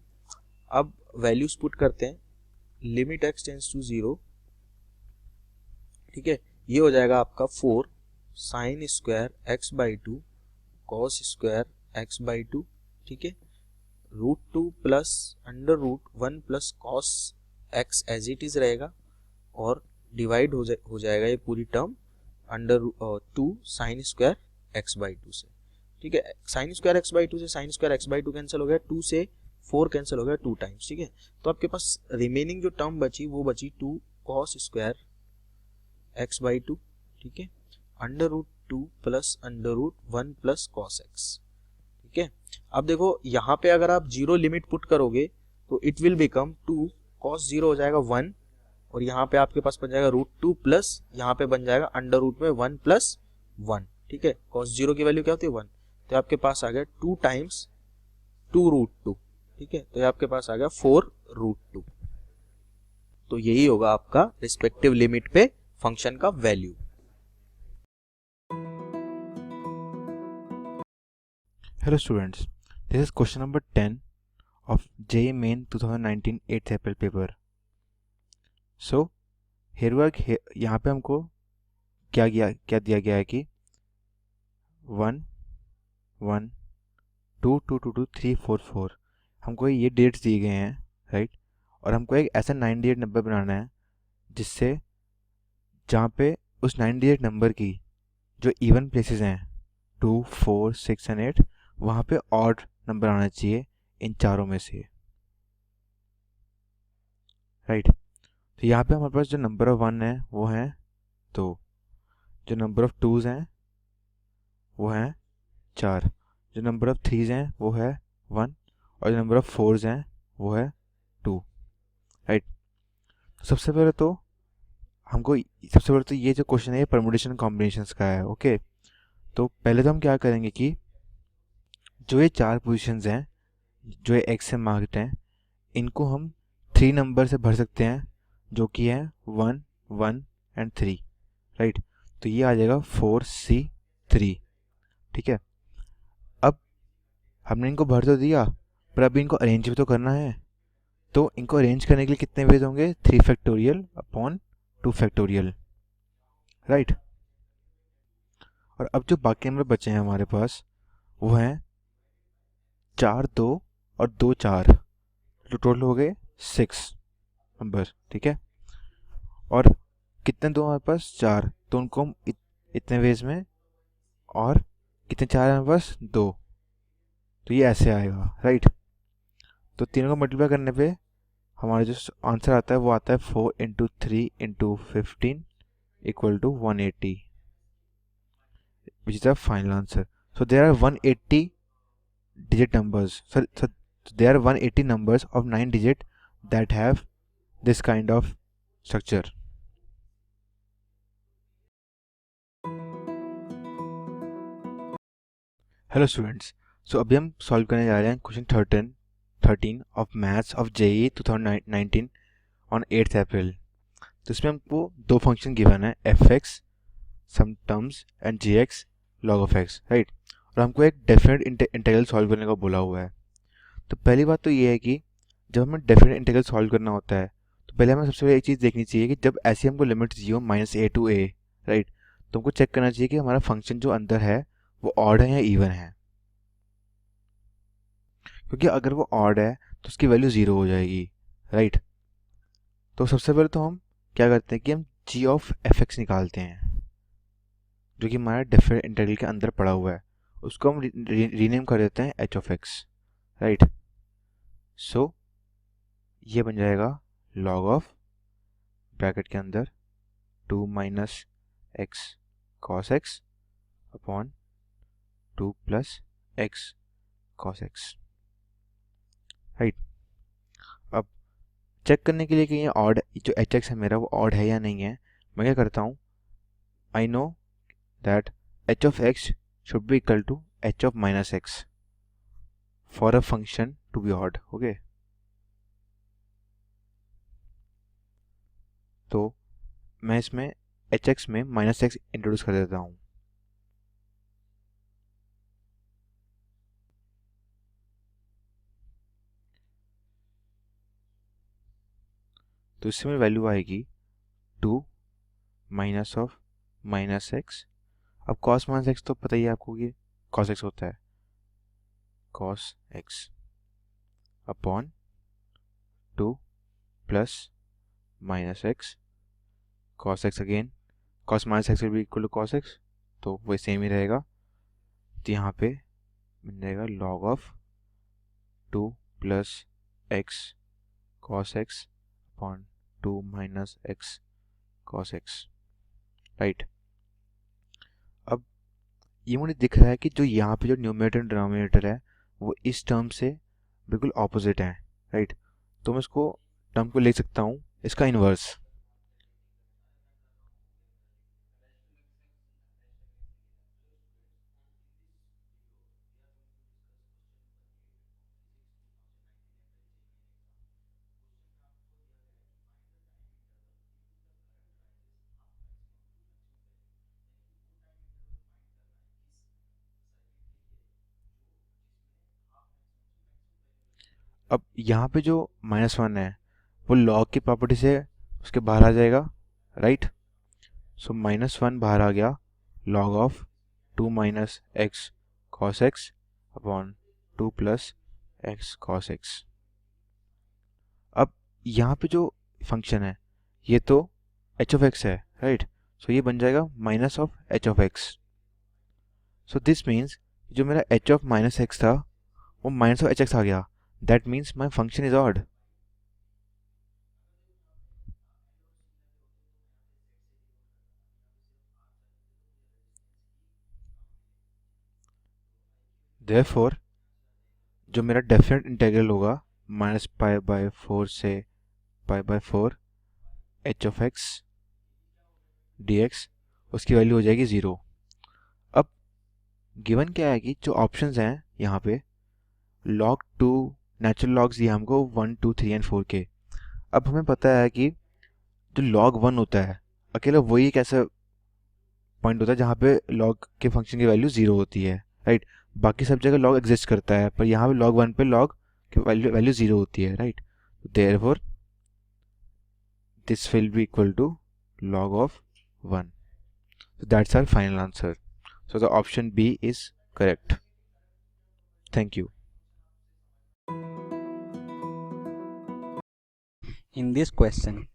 [SPEAKER 4] अब वैल्यूज पुट करते हैं, लिमिट x टेंड्स टू 0. ठीक है. ये हो जाएगा आपका 4 sin square x/2 cos square x/2. ठीक है. √2 plus √1 plus cos x as it is रहेगा और डिवाइड हो जाएगा ये पूरी टर्म √2 sin स्क्वायर x/2 से. ठीक है. sin स्क्वायर x/2 से sin स्क्वायर x/2 कैंसिल हो गया, 2 से 4 कैंसिल हो गया 2 टाइम्स, ठीक है। तो आपके पास रिमेनिंग जो टर्म बची वो बची 2 cos स्क्वायर x बाई 2, ठीक है, under root 2 plus under root 1 plus cos x, ठीक है। अब देखो यहाँ पे अगर आप 0 लिमिट पुट करोगे तो इट विल बिकम 2 cos 0 हो जाएगा 1, और यहाँ पे आपके पास बन जाएगा रूट 2 प्लस यहाँ पे बन जाएगा अंडर रूट में 1 प्लस 1, ठीक है। cos 0 की वैल्यू क्या होती है 1, तो आपके पास आ गया 2 टाइम्स 2 रूट 2, ठीक है। तो ये आपके पास आ गया 4 रूट 2। तो यही होगा आपका रिस्पेक्टिव लिमिट पे फंक्शन का value.
[SPEAKER 3] Hello students, this is question number 10 of JEE Main 2019 8th April paper. So here we are, यहाँ पे हमको क्या दिया गया है कि 1 1 2 2 2 2 3 4 4 हमको ये डेट्स दिए गए हैं, राइट। और हमको एक ऐसा 9 डिजिट नंबर बनाना है जिससे जहाँ पे उस 9 डिजिट नंबर की जो इवन प्लेसेस हैं 2 4 6 एंड 8 वहाँ पे ऑड नंबर आना चाहिए इन चारों में से, राइट। तो यहाँ पे हमारे पास जो नंबर ऑफ 1 है वो है 2, जो नंबर ऑफ 2s हैं वो हैं 4, जो नंबर ऑफ 3s हैं वो है 1, और जो नंबर ऑफ 4s हैं वो है 2, राइट। सबसे पहले तो ये जो क्वेश्चन है ये परमुटेशन कॉम्बिनेशंस का है, ओके। तो पहले तो हम क्या करेंगे कि जो ये 4 पोजीशंस हैं जो ये x से मार्क्ड हैं इनको हम 3 नंबर से भर सकते हैं जो कि है 1 1 एंड 3, राइट। तो ये आ जाएगा 4C3, ठीक है। अब हमने इनको भर तो दिया पर अभी इनको अरेंज भी तो करना है, तो इनको अरेंज करने के लिए कितने वेज होंगे 3 फैक्टोरियल अपॉन 2 फैक्टोरियल, राइट। और अब जो बाकी नंबर बचे हैं हमारे पास वो हैं 4 2 और 2 4, जो टोटल हो गए 6 नंबर, ठीक है। और कितने दो हमारे पास 4, तो उनको हम इतने वेज में, और कितने 4 हैं हमारे पास 2, तो ये ऐसे आएगा, राइट। तो तीनों को मल्टीप्लाई करने पे हमारा जो आंसर आता है वो आता है 4 × 3 × 15 = 180, which is the final answer. So there are 180 digit numbers. So there are 180 numbers of 9 digit that have this kind of structure. Hello students. So अभी हम सॉल्व करने जा रहे हैं question 13 of maths of JEE 2019 on 8th April. तो इसमें हमको दो फंक्शन गिवन है fx sum terms and gx log of x, right. और हमको एक डेफिनेट इंटीग्रल सॉल्व करने का बोला हुआ है। तो पहली बात तो ये है कि जब हमें डेफिनेट इंटीग्रल सॉल्व करना होता है तो पहले हमें सबसे पहले एक चीज़ देखनी चाहिए कि जब ऐसी हमको लिमिट दी हो -a to a, राइट, तो हमको चेक करना चाहिए कि हमारा फंक्शन जो अंदर है वो ऑड है या इवन है, क्योंकि अगर वो ऑड है तो उसकी वैल्यू 0 हो जाएगी, राइट। तो सबसे पहले तो हम क्या करते हैं कि हम g of fx निकालते हैं जो कि हमारा डेफिनेट इंटीग्रल के अंदर पड़ा हुआ है, उसको हम रीनेम कर देते हैं h of x, राइट। सो ये बन जाएगा log ऑफ ब्रैकेट के अंदर 2 - x cos x upon 2 + x cos x, right. अब चेक करने के लिए कि ये ऑड जो hx है मेरा वो ऑड है या नहीं है, मैं क्या करता हूँ, I know that h of x should be equal to h of -x for a function to be odd, okay। तो मैं इसमें hx में -x इंट्रोड्यूस कर देता हूँ। तो इससे मेरी वैल्यू आएगी 2 - -x। अब cos -x तो पता ही है आपको कि cos x होता है, cos x upon 2 + -x cos x, again cos -x will be equal to cos x, तो वो सेम ही रहेगा। तो यहाँ पे बन जाएगा log of 2 plus x cos x upon 2 minus x cos x, right. अब ये मुझे दिख रहा है कि जो यहाँ पे जो न्यूमरेटर एंड डिनोमिनेटर है वो इस टर्म से बिल्कुल ऑपोजिट है, राइट। तो मैं इसको टर्म को लिख सकता हूँ इसका इन्वर्स। अब यहाँ पे जो -1 है वो लॉग की प्रॉपर्टी से उसके बाहर आ जाएगा, राइट। सो -1 बाहर आ गया, log of 2 minus x cos x upon 2 plus x cos x. अब यहाँ पे जो फंक्शन है ये तो एच ऑफ एक्स है, राइट। सो ये बन जाएगा minus of H of x. So this means जो मेरा एच ऑफ माइनस एक्स था वो माइनस ऑफ एच एक्स आ गया। That means my function is odd. Therefore, जो मेरा डेफिनेट इंटीग्रल होगा -π/4 से π/4 H of x d x, उसकी वैल्यू हो जाएगी 0। अब गिवन क्या है कि जो ऑप्शंस हैं यहाँ पे log 2 नेचुरल लॉग्स दिए हमको 1, 2, 3 एंड 4 के। अब हमें पता है कि जो log 1 होता है अकेला वही एक ऐसा पॉइंट होता है जहाँ पे log के फंक्शन की वैल्यू 0 होती है, राइट। बाकी सब जगह log एग्जिस्ट करता है, पर यहाँ पे log 1 पे log की वैल्यू 0 होती है, right. Therefore this will be equal to log of 1। So that's our final answer. So the option B is correct. Thank you.
[SPEAKER 2] In this question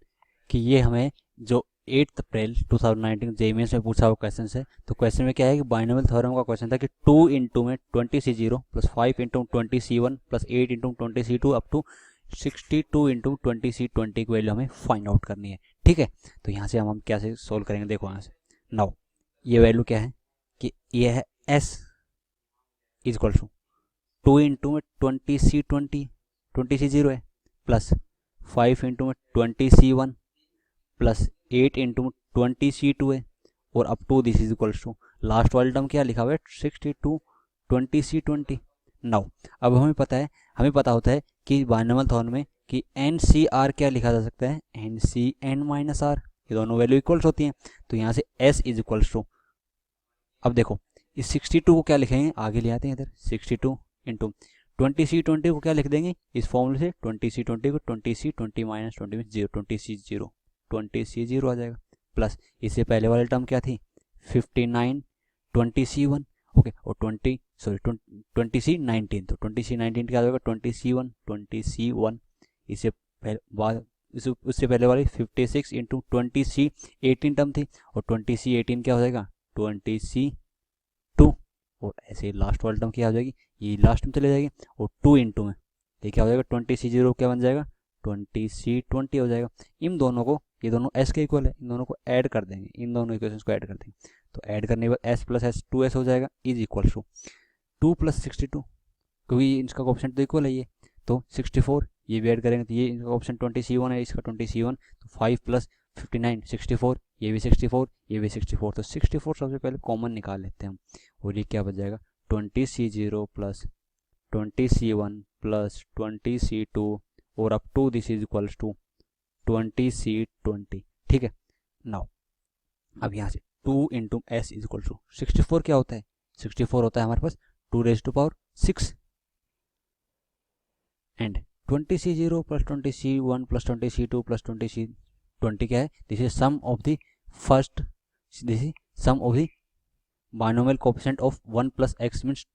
[SPEAKER 2] कि ये हमें जो 8 अप्रैल 2019 जेईई में पूछा हुआ क्वेश्चन है, तो क्वेश्चन में क्या है कि बाइनोमियल थ्योरम का क्वेश्चन था कि 2 इंटू में 20C0 plus 5 into 20C1 plus 8 into 20C2 up to 62 into 20C20 की वैल्यू हमें फाइंड आउट करनी है, ठीक है। तो यहाँ से हम कैसे सोल्व करेंगे, देखो यहाँ से नाउ ये वैल्यू क्या है कि ये है S is equal to 2 into में 20C0 है प्लस 5 इंटू में 20C1 प्लस 8 इंटू में 20C2 है और up to this is equal to last वाली टर्म क्या लिखा हुआ है 62 20C20। नाउ अब हमें पता होता है कि बाइनोमियल थ्योरम में कि NCR क्या लिखा जा सकता है, NCN-R, ये दोनों वैल्यू इक्वल्स होती हैं। तो यहाँ से S इज इक्वल्स टू, अब देखो इस 62 को क्या लिखेंगे, आगे ले आते हैं इधर, 62 इंटू 20C20 को क्या लिख देंगे इस फॉर्मूले से, 20C20 को 20C20 माइनस 20 में 0, 20C0 आ जाएगा प्लस इससे पहले वाली टर्म क्या थी 59 20C1, ओके, और 20C19, तो 20C19 क्या होगा 20C1 इससे उससे पहले वाली 56 इंटू 20C18 टर्म थी और 20C18 क्या हो जाएगा 20C2 और ऐसे लास्ट वाली टर्म क्या हो जाएगी, ये लास्ट में चले जाएगी और 2 इंटू में ये क्या हो जाएगा 20C0 क्या बन जाएगा 20C20 हो जाएगा। इन दोनों को, ये दोनों S के इक्वल है, इन दोनों को ऐड कर देंगे, इन दोनों इक्वेशंस को ऐड कर देंगे, तो ऐड करने के बाद S प्लस S 2S हो जाएगा इज इक्वल टू 2 प्लस 62, क्योंकि इसका ऑप्शन तो इक्वल है ये, तो 64 ये भी ऐड करेंगे तो ये इनका ऑप्शन 20C1 है, इसका 20C1, तो 5 प्लस 59 64, ये भी 64, ये भी 64, तो 64 सबसे पहले कॉमन निकाल लेते हैं हम और ये क्या बच जाएगा 20C0 plus 20C1 plus 20C2 और up to this is equals to 20C20, ठीक है। नाउ अब यहाँ से 2 into S is equal to 64 क्या होता है, 64 होता है हमारे पास 2⁶ and 20C0 plus 20C1 plus 20C2 plus 20C20 क्या है, this is sum of the first, this is sum of the binomial coefficient of 1 plus x means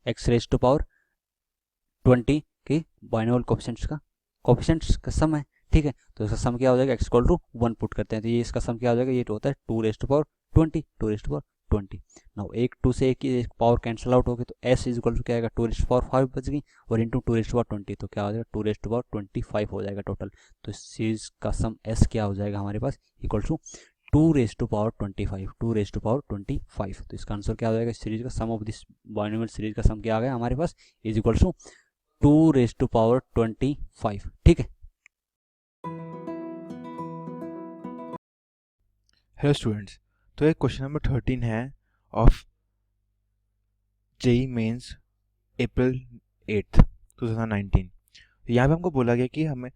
[SPEAKER 2] x⁻20 के बाइनोमियल कोएफिशिएंट्स का सम है, ठीक है। तो इसका सम क्या हो जाएगा x = 1 पुट करते हैं, तो ये इसका सम क्या हो जाएगा, ये होता है 2⁻20 20। नाउ एक 2 से एक पावर कैंसिल आउट हो गई, तो s इज इक्वल टू क्या आएगा 2⁵ बच गई, और इंटू 2⁵20 तो क्या हो जाएगा 2⁵25 हो जाएगा टोटल। तो इस सीरीज का सम s क्या हो जाएगा हमारे पास इक्वल टू 2⁵25। तो इसका आंसर क्या हो जाएगा, सीरीज का सम ऑफ दिस बाइनोमियल सीरीज का सम क्या आ गया हमारे पास इज इक्वल टू 2⁵25। ठीक है।
[SPEAKER 3] हेलो स्टूडेंट्स, तो ये क्वेश्चन नंबर 13 है of JEE mains April 8th 2019। यहाँ पे हमको बोला गया कि हमें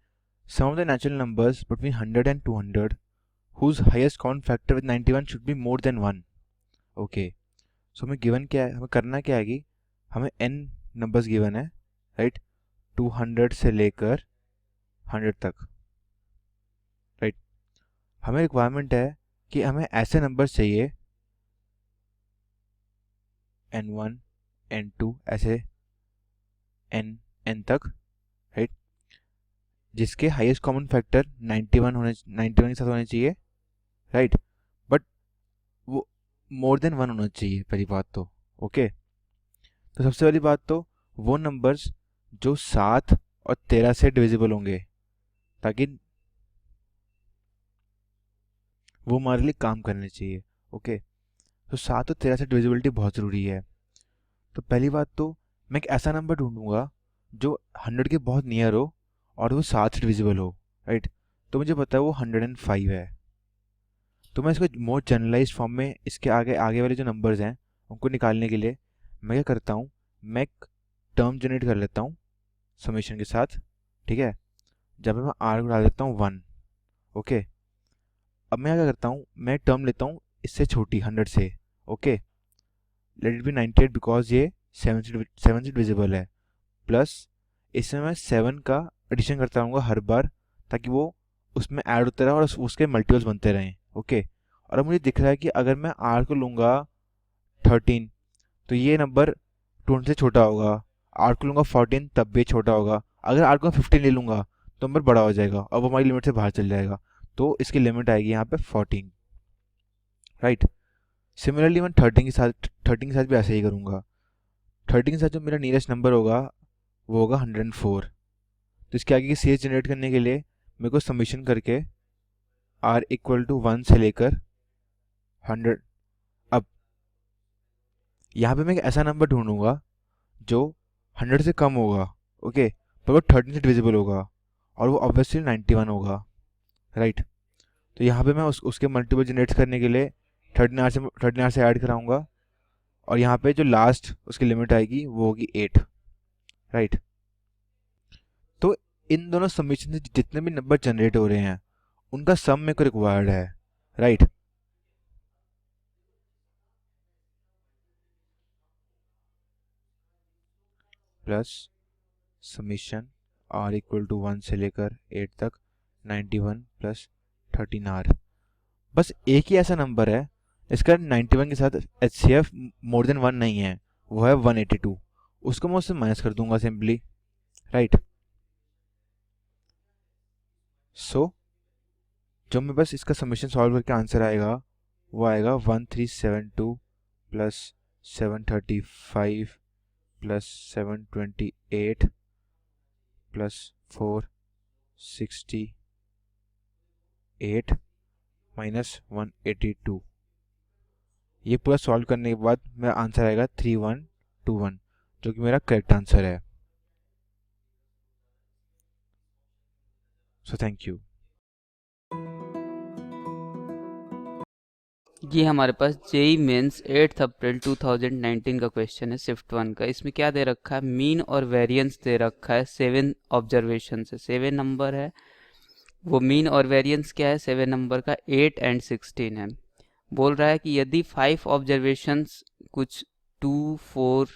[SPEAKER 3] sum of the natural numbers between 100 and 200 whose highest common factor with 91 should be more than 1। Okay, सो हमें गिवन क्या है, हमें करना क्या है कि हमें n नंबर्स गिवन है, राइट, 200 से लेकर 100 तक, राइट। हमें रिक्वायरमेंट है कि हमें ऐसे नंबर्स चाहिए n1 n2 ऐसे n तक, राइट, जिसके हाईएस्ट कॉमन फैक्टर 91 के साथ होने चाहिए, राइट, बट वो मोर देन 1 होना चाहिए, पहली बात तो। ओके, तो सबसे पहली बात तो वो नंबर्स जो 7 और 13 से डिविजिबल होंगे, ताकि वो हमारे लिए काम करने चाहिए। ओके, तो 7 और 13 से डिविजिबिलिटी बहुत ज़रूरी है। तो पहली बात तो मैं एक ऐसा नंबर ढूंढूंगा जो 100 के बहुत नियर हो और वो 7 से डिविजिबल हो, राइट। तो मुझे पता है वो 105 है। तो मैं इसको मोर जनरलाइज फॉर्म में इसके आगे वाले जो नंबर्स हैं उनको निकालने के लिए मैं क्या करता हूँ, मैं एक टर्म जनरेट कर लेता हूँ समेशन के साथ, ठीक है, जहाँ पे मैं आर को डाल देता हूँ 1। ओके, अब मैं क्या करता हूँ, मैं टर्म लेता हूँ इससे छोटी 100 से। Okay, late it B 98 because ये 7 से डिविजिबल है, प्लस इसमें मैं 7 का एडिशन करता रहूँगा हर बार, ताकि वो उसमें ऐड होते रहे और उसके मल्टीपल्स बनते रहें। ओके, और अब मुझे दिख रहा है कि अगर मैं आर को लूँगा 13 तो ये नंबर 20 से छोटा होगा, आर को लूँगा 14 तब भी छोटा होगा, अगर आर को 15 ले लूँगा तो नंबर बड़ा हो जाएगा और वो हमारी लिमिट से बाहर चल जाएगा, तो इसकी लिमिट आएगी यहाँ पे 14, राइट। सिमिलरली मैं 13 के साथ भी ऐसे ही करूँगा। 13 के साथ जो मेरा नियरेस्ट नंबर होगा वो होगा 104। तो इसके आगे की सीरीज जनरेट करने के लिए मेरे को समीशन करके r इक्वल टू 1 से लेकर 100, अब यहाँ पे मैं एक ऐसा नंबर ढूंढूंगा जो 100 से कम होगा, ओके, पर वो 13 से डिविजिबल होगा और वो ऑब्वियसली 91 होगा, राइट। तो यहाँ पे मैं उसके मल्टीपल जनरेट करने के लिए 13R से ऐड कराऊंगा और यहाँ पे जो लास्ट उसकी लिमिट आएगी वो होगी 8, राइट। तो इन दोनों समीशन से जितने भी नंबर जनरेट हो रहे हैं उनका सम मेरे को रिक्वायर्ड है, right. Plus summation r equal to 1 से लेकर 8 तक 91 प्लस 13R। बस एक ही ऐसा नंबर है इसका 91 के साथ HCF मोर देन 1 नहीं है, वो है 182, उसको मैं उससे माइनस कर दूंगा सिंपली, राइट। सो जब मैं बस इसका समीशन सॉल्व करके आंसर आएगा वो आएगा 1372 प्लस 735 प्लस 728 प्लस 468 माइनस 182। ये पूरा सॉल्व करने के बाद मेरा आंसर आएगा 3121, जो कि मेरा करेक्ट आंसर है। So thank you.
[SPEAKER 5] ये हमारे पास जेई मेंस 8 अप्रैल 2019 का क्वेश्चन है शिफ्ट 1 का। इसमें क्या दे रखा है, मीन और वेरिएंस दे रखा है 7 ऑब्जर्वेशन से। 7 नंबर है, वो मीन और वेरिएंस क्या है 7 नंबर का 8 एंड 16 है। बोल रहा है कि यदि 5 ऑब्जर्वेशंस कुछ 2, 4,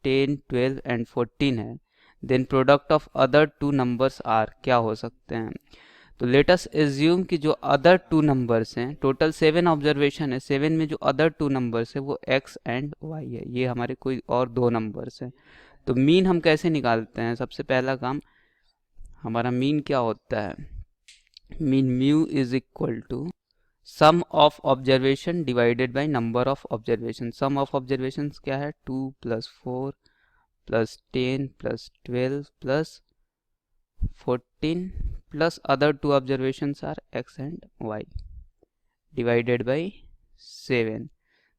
[SPEAKER 5] 10, 12 एंड 14 है, then product of other 2 numbers are, क्या हो सकते हैं। तो लेट अस एज्यूम कि जो अदर 2 नंबर्स हैं, टोटल 7 ऑब्जर्वेशन है, 7 में जो अदर 2 नंबर्स है वो x एंड y है, ये हमारे कोई और 2 नंबर्स हैं। तो मीन हम कैसे निकालते हैं, सबसे पहला काम हमारा मीन क्या होता है, mean mu is equal to sum of observation divided by number of observation. Sum of observation क्या है, 2 + 4 + 10 + 12 + 14 plus other two observations are x and y divided by 7।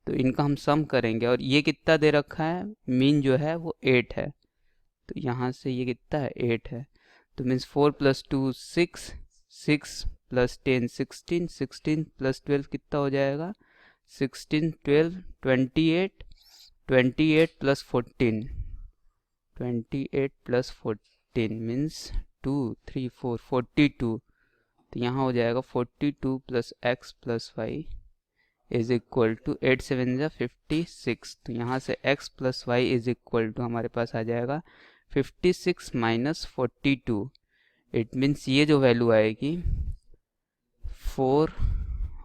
[SPEAKER 5] तो इनका हम सम करेंगे और ये कितना दे रखा है, मीन जो है वो 8 है, तो यहाँ से ये कितना है 8 है, तो मीन्स 4 + 2 6, 6 + 10 16, 16 + 12 कितना हो जाएगा 16 12 28, 28 + 14, 28 + 14 मीन्स 2 3 4 42। तो यहाँ हो जाएगा 42 + x + y is equal to 8 7 जा 56। तो यहाँ से x + y is equal to हमारे पास आ जाएगा 56 - 42। इट मीन्स ये जो वैल्यू आएगी 4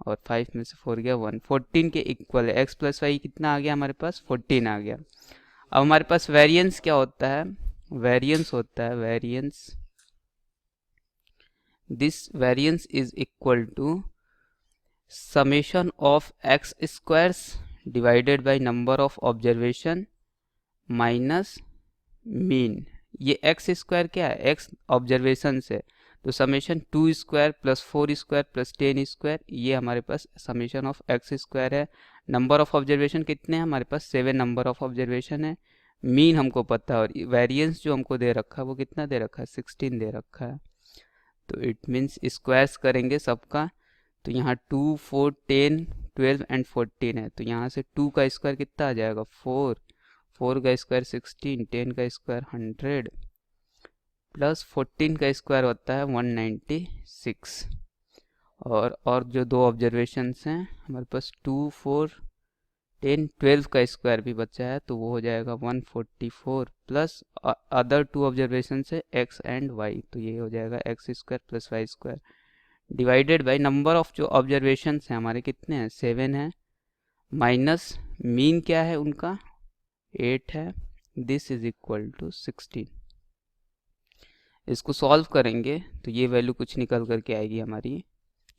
[SPEAKER 5] और 5 में से 4 गया 1, 14 के इक्वल है। x + y कितना आ गया हमारे पास 14 आ गया। अब हमारे पास वेरिएंस क्या होता है, वेरिएंस होता है variance, this variance is equal to summation of x squares divided by number of observation minus mean. ये एक्स स्क्वायर क्या है, एक्स ऑब्जर्वेशन से, तो समेशन 2 स्क्वायर + 4 स्क्वायर + 10 स्क्वायर, ये हमारे पास समेशन ऑफ एक्स स्क्वायर है। नंबर ऑफ ऑब्जर्वेशन कितने हैं हमारे पास 7 नंबर ऑफ ऑब्जर्वेशन है। मीन हमको पता है और वेरिएंस जो हमको दे रखा है वो कितना दे रखा है 16 दे रखा है। तो इट मीन्स स्क्वायर्स करेंगे सबका, तो यहाँ 2 4 10 12 एंड 14 है, तो यहाँ से 2 का स्क्वायर कितना आ जाएगा 4, 4 का स्क्वायर 16, 10 का स्क्वायर 100 प्लस 14 का स्क्वायर होता है 196। और जो दो ऑब्जर्वेशंस हैं हमारे पास 2 4 10 12 का स्क्वायर भी बचा है, तो वो हो जाएगा 144 प्लस अदर टू ऑब्जर्वेशन है x एंड y, तो ये हो जाएगा x² + y² divided by number of जो ऑब्जर्वेशंस हैं हमारे कितने हैं 7 हैं, माइनस मीन क्या है उनका 8 है, दिस इज इक्वल टू 16। इसको सॉल्व करेंगे तो ये वैल्यू कुछ निकल करके आएगी हमारी,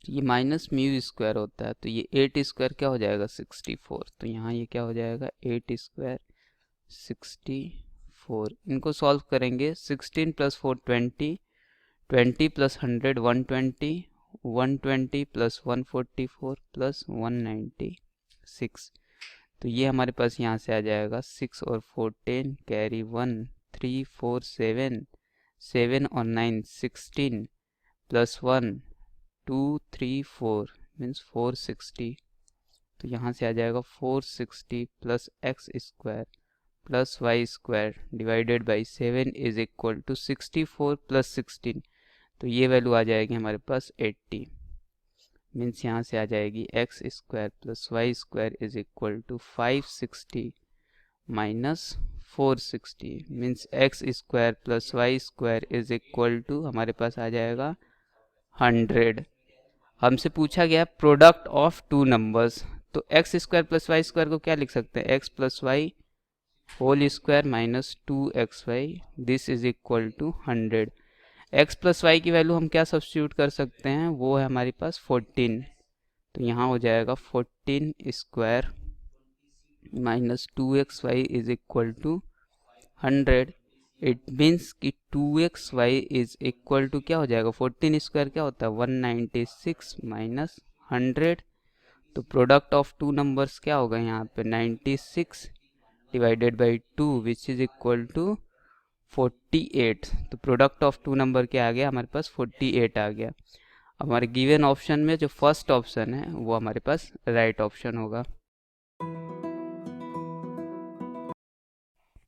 [SPEAKER 5] ये माइनस म्यू स्क्वायर होता है, तो ये 8 स्क्वायर क्या हो जाएगा 64, तो यहाँ ये क्या हो जाएगा 8 स्क्वायर 64। इनको सॉल्व करेंगे 16 + 4 20, 20 + 100 120, 120 + 144 + 196। तो ये हमारे पास यहाँ से आ जाएगा 6 और 4 10 कैरी 1 3 4 7, 7 और 9 16 + 1 2 3 4 मीन्स 460। तो यहाँ से आ जाएगा 460 + x² + y² divided by 7 is equal to 64 + 16, तो ये वैल्यू आ जाएगी हमारे पास 80। मीन्स यहाँ से आ जाएगी x² + y² is equal to 560 - 460 means x² + y² is equal to हमारे पास आ जाएगा 100। हमसे पूछा गया प्रोडक्ट ऑफ टू नंबर्स, तो x² + y² को क्या लिख सकते हैं x + y whole square minus 2xy, this is equal to 100। x + y की वैल्यू हम क्या सब्स्टिट्यूट कर सकते हैं, वो है हमारे पास 14, तो यहाँ हो जाएगा 14 square minus 2xy is equal to 100। It means कि 2xy इज इक्वल टू क्या हो जाएगा 14 स्क्वायर क्या होता है 196 माइनस 100, तो प्रोडक्ट ऑफ टू नंबर्स क्या होगा यहाँ पे 96 divided by 2 which is equal to 48। तो प्रोडक्ट ऑफ टू नंबर क्या आ गया हमारे पास 48 आ गया। हमारे गिवन ऑप्शन में जो फर्स्ट ऑप्शन है वो हमारे पास राइट ऑप्शन होगा।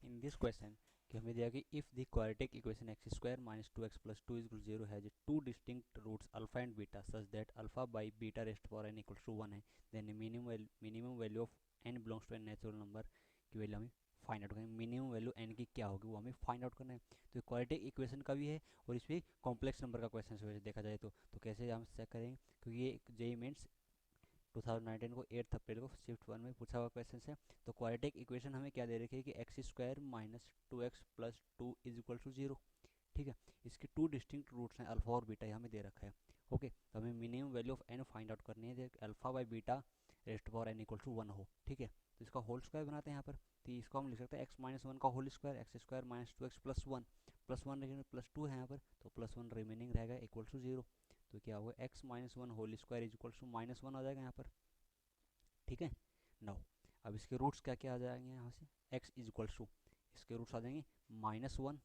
[SPEAKER 2] इन दिस क्वेश्चन कि हमें दिया कि if the quadratic equation x² - 2x + 2 = 0 has two distinct roots alpha and beta such that alpha by beta raised power n = 1 है, then minimum value of n belongs to an natural number की value हमें find out करनी है। Minimum value n की क्या होगी वो हमें फाइंड आउट करना है। तो क्वाड्रेटिक इक्वेशन का भी है और इसमें कॉम्प्लेक्स नंबर का क्वेश्चन से देखा जाए तो कैसे हम चेक करेंगे, क्योंकि ये जेईई मेंस 2019 को 8 अप्रैल को शिफ्ट 1 में पूछा हुआ क्वेश्चन है। तो क्वाड्रेटिक इक्वेशन हमें क्या दे रखी है कि x² - 2x + 2 = 0, ठीक है। इसके टू डिस्टिंक्ट रूट्स हैं अल्फा और बीटा, हमें दे रखा है। ओके, तो हमें minimum value of n find out करनी है alpha by beta raised power n equal to 1 हो, ठीक है। तो इसका होल स्क्वायर बनाते हैं यहाँ पर, तो इसको हम लिख सकते हैं एक्स माइनस वन का whole square, x square minus 2x plus one plus 2 है यहाँ पर, तो प्लस 1 रिमेनिंग रहेगा इक्वल टू 0। तो क्या होगा x minus one whole square is equal to -1 आ जाएगा यहाँ पर, ठीक है। नाउ अब इसके रूट्स क्या क्या आ जाएंगे यहाँ से, x इज इक्वल टू, इसके रूट्स आ जाएंगे -1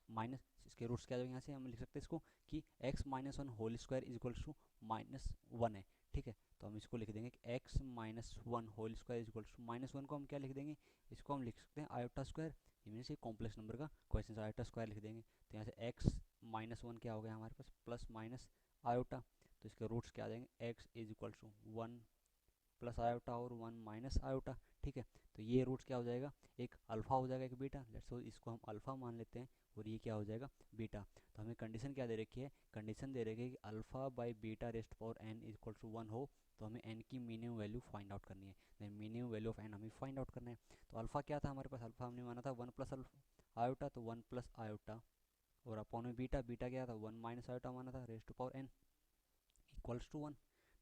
[SPEAKER 2] माइनस, इसके रूट्स क्या आ जाएंगे यहाँ से हम लिख सकते हैं इसको कि x minus one whole square is equal to -1 है, ठीक है। तो हम इसको लिख देंगे कि x minus one whole square is equal to -1 को हम क्या लिख देंगे, इसको हम लिख सकते हैं आयोटा स्क्वायर, मीन्स ये कॉम्प्लेक्स नंबर का क्वेश्चन आयोटा स्क्वायर लिख देंगे। तो यहाँ से x माइनस वन क्या हो गया हमारे पास प्लस माइनस आयोटा, तो इसके रूट्स क्या आ जाएंगे x is equal to 1 plus iota और 1 माइनस आयोटा, ठीक है। तो ये रूट्स क्या हो जाएगा, एक अल्फा हो जाएगा एक बीटा, लेट्स सपोज इसको हम अल्फा मान लेते हैं और ये क्या हो जाएगा बीटा। तो हमें कंडीशन क्या दे रखी है, कंडीशन दे रखी है कि alpha by beta raised power n is equal to 1 हो, तो हमें एन की मिनिमम वैल्यू फाइंड आउट करनी है। Then minimum value of n हमें फाइंड आउट करना है। तो अल्फा क्या था हमारे पास, अल्फा हमने माना था 1 प्लस आयोटा, तो 1 प्लस आयोटा और अपॉन में बीटा, बीटा क्या था 1 माइनस आयोटा माना था raised power n equals to 1।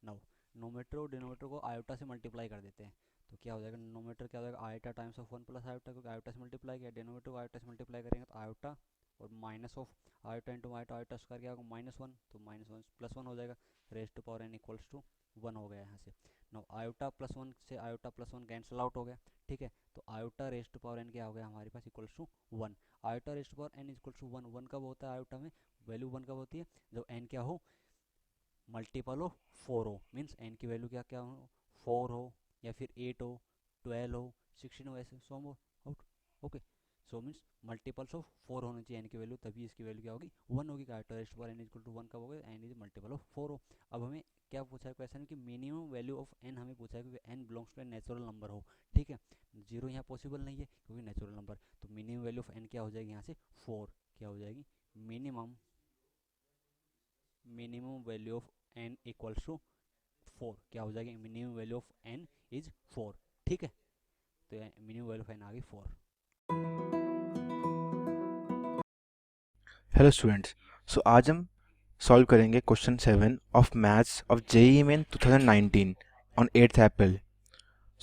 [SPEAKER 2] Now numerator और डिनोमीटर को आयोटा से मल्टीप्लाई कर देते हैं, तो क्या हो जाएगा नोमीटर क्या हो जाएगा iota times of 1 plus iota, क्योंकि आयोटा से मल्टीप्लाई किया, डिनोमीटर को आयोटा से मल्टीप्लाई करेंगे तो आयोटा और minus of iota into iota, iota square क्या होगा -1, तो -1 प्लस 1 हो जाएगा raised to power n equals to 1 हो गया यहाँ से। नो आयोटा प्लस 1 से आयोटा प्लस 1 कैंसिल आउट हो गया, ठीक है। तो iota raised to power n क्या हो गया हमारे पास equals to 1। Iota raised to power n equals to 1, 1 कब होता है आयोटा में, वैल्यू 1 कब होती है जब एन क्या हो मल्टीपल ऑफ 4 हो, मीन्स एन की वैल्यू क्या क्या हो 4 हो या फिर 8 हो 12 हो 16 हो, ऐसे so out, okay. So means multiples of 4 होनी चाहिए एन की वैल्यू, तभी इसकी वैल्यू क्या होगी 1 होगी। रेस्ट पर एन इक्वल टू 1 कब होगा, एन इज मल्टीपल ऑफ 4 हो। अब हमें क्या पूछा है क्वेश्चन कि मिनिमम वैल्यू ऑफ एन हमें पूछा है क्योंकि n belongs to a natural number हो, ठीक है। जीरो यहाँ पॉसिबल नहीं है क्योंकि नेचुरल नंबर, तो मिनिमम वैल्यू ऑफ एन क्या हो जाएगी यहाँ से 4, क्या हो जाएगी minimum value of n equals to 4, क्या हो जाएगी minimum value of n is 4, ठीक है। तो मिनिमम वैल्यू ऑफ एन आ गई 4।
[SPEAKER 3] हेलो स्टूडेंट्स, सो आज हम सॉल्व करेंगे question 7 of maths of JEE main 2019 on 8th April.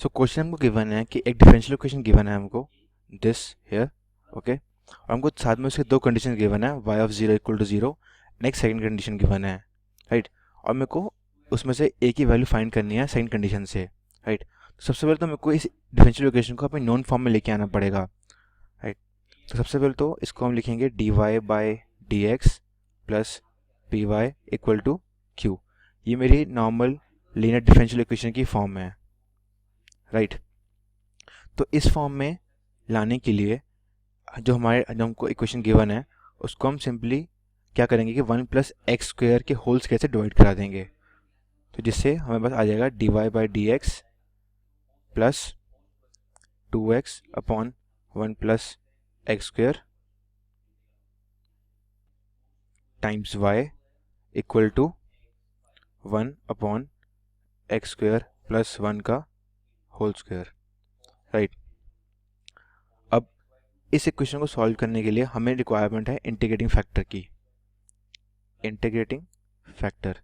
[SPEAKER 3] So question हमको गिवन है कि एक डिफरेंशियल इक्वेशन गिवन है हमको दिस हियर, ओके, और हमको साथ में उसके दो कंडीशन गिवन है y of 0 equal to 0 and एक सेकंड कंडीशन गिवन है, राइट। और मेरे को उसमें से एक ही वैल्यू फाइंड करनी है सेकंड कंडीशन से, राइट। तो सबसे पहले तो मेरे को इस डिफरेंशियल इक्वेशन को अपनी नॉन फॉर्म में लेके आना पड़ेगा, राइट। तो सबसे पहले तो इसको हम लिखेंगे dy by d x plus p y equal to q. ये मेरी नॉर्मल लीनियर डिफरेंशियल इक्वेशन की फॉर्म है, राइट। तो इस फॉर्म में लाने के लिए जो हमको इक्वेशन गिवन है उसको हम सिंपली क्या करेंगे कि 1 प्लस एक्स स्क्वायर के होल स्क्वायर से डिवाइड करा देंगे, तो जिससे हमें बस आ जाएगा dy by d x plus 2x upon 1 plus x square times y equal to 1 upon x square plus 1 का होल स्क्वायर, राइट। अब इस इक्वेशन को सॉल्व करने के लिए हमें रिक्वायरमेंट है इंटीग्रेटिंग फैक्टर की, इंटीग्रेटिंग फैक्टर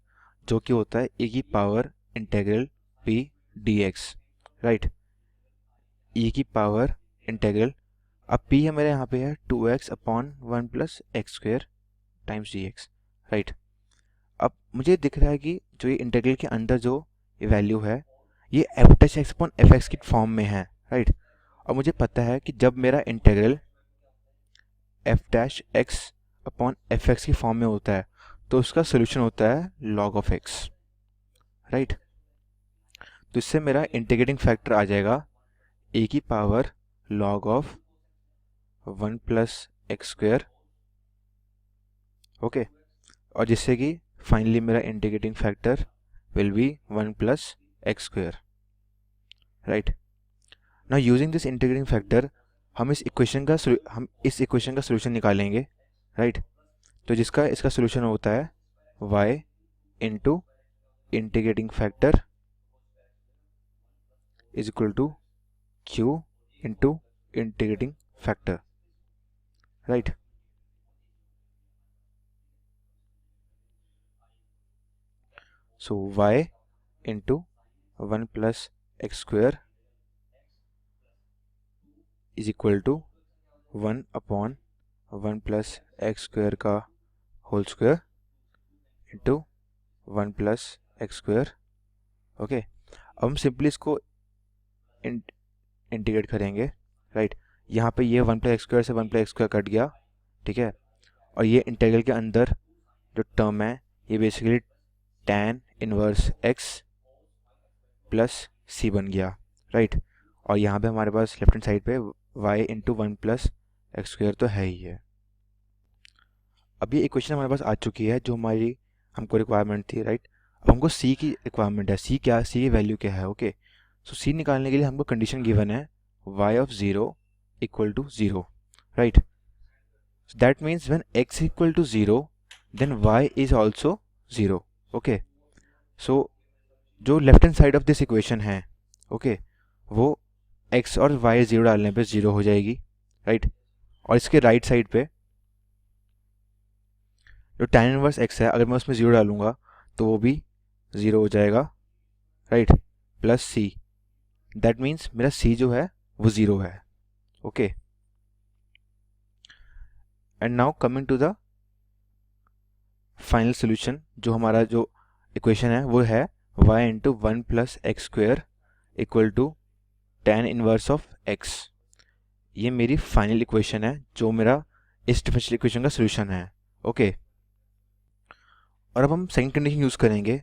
[SPEAKER 3] जो कि होता है e की power integral p dx, right. e की पावर इंटीग्रल, अब p हमारे यहाँ पे है 2x upon 1 plus x square times dx, right. अब मुझे दिख रहा है कि जो ये इंटीग्रल के अंदर जो वैल्यू है ये F dash x upon F x की फॉर्म में है, राइट। और मुझे पता है कि जब मेरा integral F dash x upon F x की फॉर्म में होता है तो उसका सोल्यूशन होता है log ऑफ x, राइट। तो इससे मेरा इंटीग्रेटिंग फैक्टर आ जाएगा a की power log of 1 plus x square, okay, और जिससे कि फाइनली मेरा integrating factor will be 1 plus x square, right. Now using this integrating factor हम इस इक्वेशन का सोल्यूशन निकालेंगे, राइट। तो जिसका इसका सोल्यूशन होता है y into integrating factor is equal to q into integrating factor, right. So y into 1 plus x square is equal to 1 upon 1 plus x square का whole square into 1 plus x square. Okay, अब हम simply इसको integrate करेंगे, right. यहाँ पे ये 1 plus x square से 1 plus x square cut गया, ठीक है। और ये इंटीग्रल के अंदर जो टर्म है ये basically tan inverse x plus C बन गया, राइट। और यहाँ पे हमारे पास लेफ्ट हैंड साइड पे y into 1 plus x square तो है ही है। अब ये इक्वेशन हमारे पास आ चुकी है जो हमारी हमको रिक्वायरमेंट थी, राइट। अब हमको c की रिक्वायरमेंट है। c क्या, c की वैल्यू क्या है? ओके, सो c निकालने के लिए हमको कंडीशन गिवन है y of 0 equal to 0, right. That means when x equal to 0 then y is also 0। Okay, so जो left hand side of this equation है, ओके, वो x और y 0 डालने पे 0 हो जाएगी, राइट। और इसके राइट साइड पे जो tan इनवर्स x है, अगर मैं उसमें 0 डालूंगा तो वो भी 0 हो जाएगा, right, plus c। That means मेरा c जो है वो 0 है। Okay, and now coming to the final solution, जो हमारा जो इक्वेशन है वो है y into 1 plus x square equal to tan inverse of x। ये मेरी फाइनल इक्वेशन है जो मेरा इस डिफरेंशियल इक्वेशन का सोल्यूशन है। ओके, और अब हम सेकंड कंडीशन यूज़ करेंगे।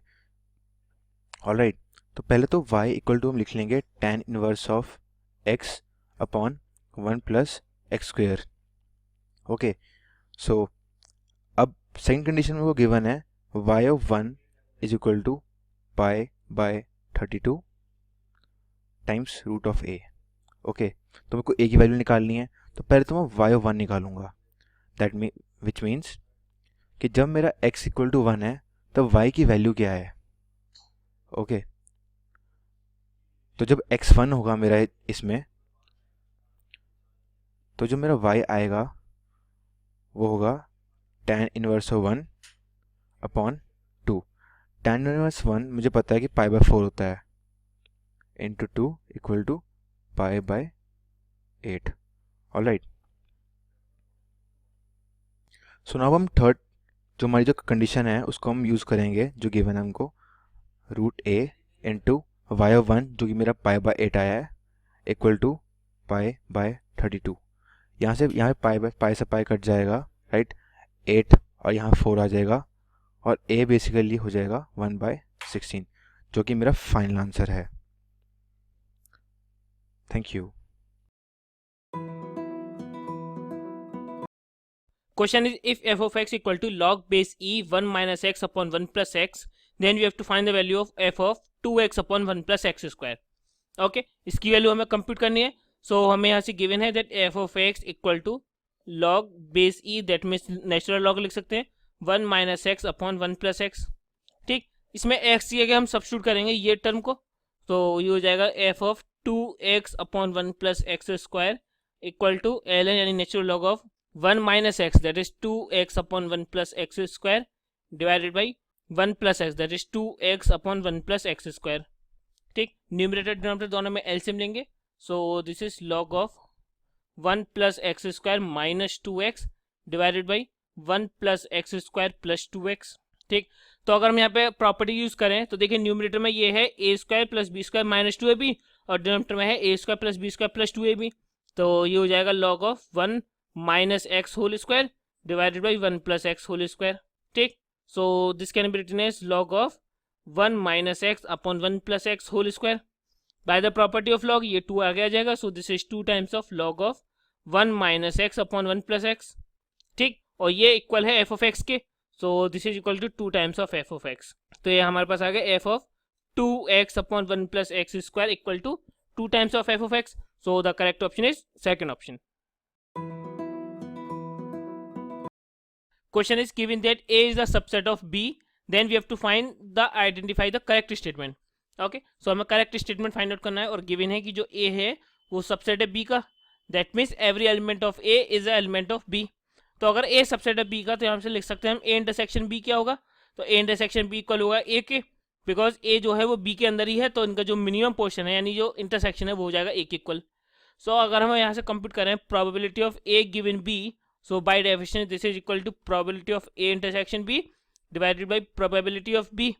[SPEAKER 3] ऑलराइट, तो पहले तो y इक्वल टू हम लिख लेंगे tan inverse of x upon 1 plus x square. Okay, so अब सेकंड कंडीशन में वो गिवन है y of 1 is equal to pi by 32 times root of a। Okay, तो मेरे को a की वैल्यू निकालनी है, तो पहले तो मैं y ऑफ 1 निकालूंगा। दैट विच मीन्स कि जब मेरा x इक्वल टू 1 है तब y की वैल्यू क्या है? ओके, तो जब x 1 होगा मेरा इसमें, तो जो मेरा y आएगा वो होगा tan inverse of 1 upon 2। tan inverse 1 मुझे पता है कि पाई बाय 4 होता है, into 2 equal to pi by 8। Alright, so now हम थर्ड जो हमारी जो कंडीशन है उसको हम यूज़ करेंगे, जो गिवन है हमको root a into y of 1 जो कि मेरा पाई बाय 8 आया है इक्वल टू पाई बाय 32। यहाँ पे पाई से पाई कट जाएगा, राइट, 8 और यहाँ 4 आ जाएगा और a बेसिकली हो जाएगा 1/16 जो कि मेरा फाइनल आंसर है। Thank you.
[SPEAKER 6] Question is, if f of x equal to log base e 1 minus x upon 1 plus x, then we have to find the value of f of 2x upon 1 plus x square. Okay, इसकी value हमें compute करनी है। So हमें यहाँ से given है that f of x equal to log base e, that means natural log लिख सकते हैं 1 minus x upon 1 plus x। ठीक, इसमें x की जगह हम सब्स्टिट्यूट करेंगे ये टर्म को, तो ये हो जाएगा f of 2x upon 1 plus x square equal to ln यानी natural log of 1 minus x, that is 2x upon 1 plus x square divided by 1 plus x, that is 2x upon 1 plus x square। ठीक, numerator denominator दोनों में LCM लेंगे, सो this is log of 1 plus x square minus 2x divided by 1 plus x square plus 2x। ठीक, तो अगर हम यहाँ पे प्रॉपर्टी यूज करें तो देखिए न्यूमरेटर में ये है a square plus b square minus 2ab और डिनोमिनेटर में है a square plus b square plus 2ab, तो ये हो जाएगा log of 1 minus x whole square divided by 1 plus x whole square। ठीक, so this can be written as log of 1 minus x upon 1 plus x whole square। by the property of log ये 2 आगे आ जाएगा, so this is 2 times of log of 1 minus x upon 1 plus x। ठीक, और ये equal है f of x के, so this is equal to 2 times of f of x। तो ये हमारे पास आ गया f of 2x upon 1 plus x square equal to 2 times of f of x। so the correct option is second option। Question is given that A is the subset of B, then we have to identify the correct statement। okay, so हमें correct statement find out करना है और given है कि जो A है वो subset है B का, that means every element of A is a element of B। तो अगर A subset है B का तो यहाँ से लिख सकते हैं हम A intersection B क्या होगा, तो A intersection B इक्वल होगा A के, बिकॉज ए जो है वो बी के अंदर ही है, तो इनका जो मिनिमम पोर्शन है यानी जो इंटरसेक्शन है वो हो जाएगा ए के इक्वल। सो अगर हम यहाँ से कंप्यूट करें probability of A given B, so by definition this is equal to probability of A intersection B divided by probability of B.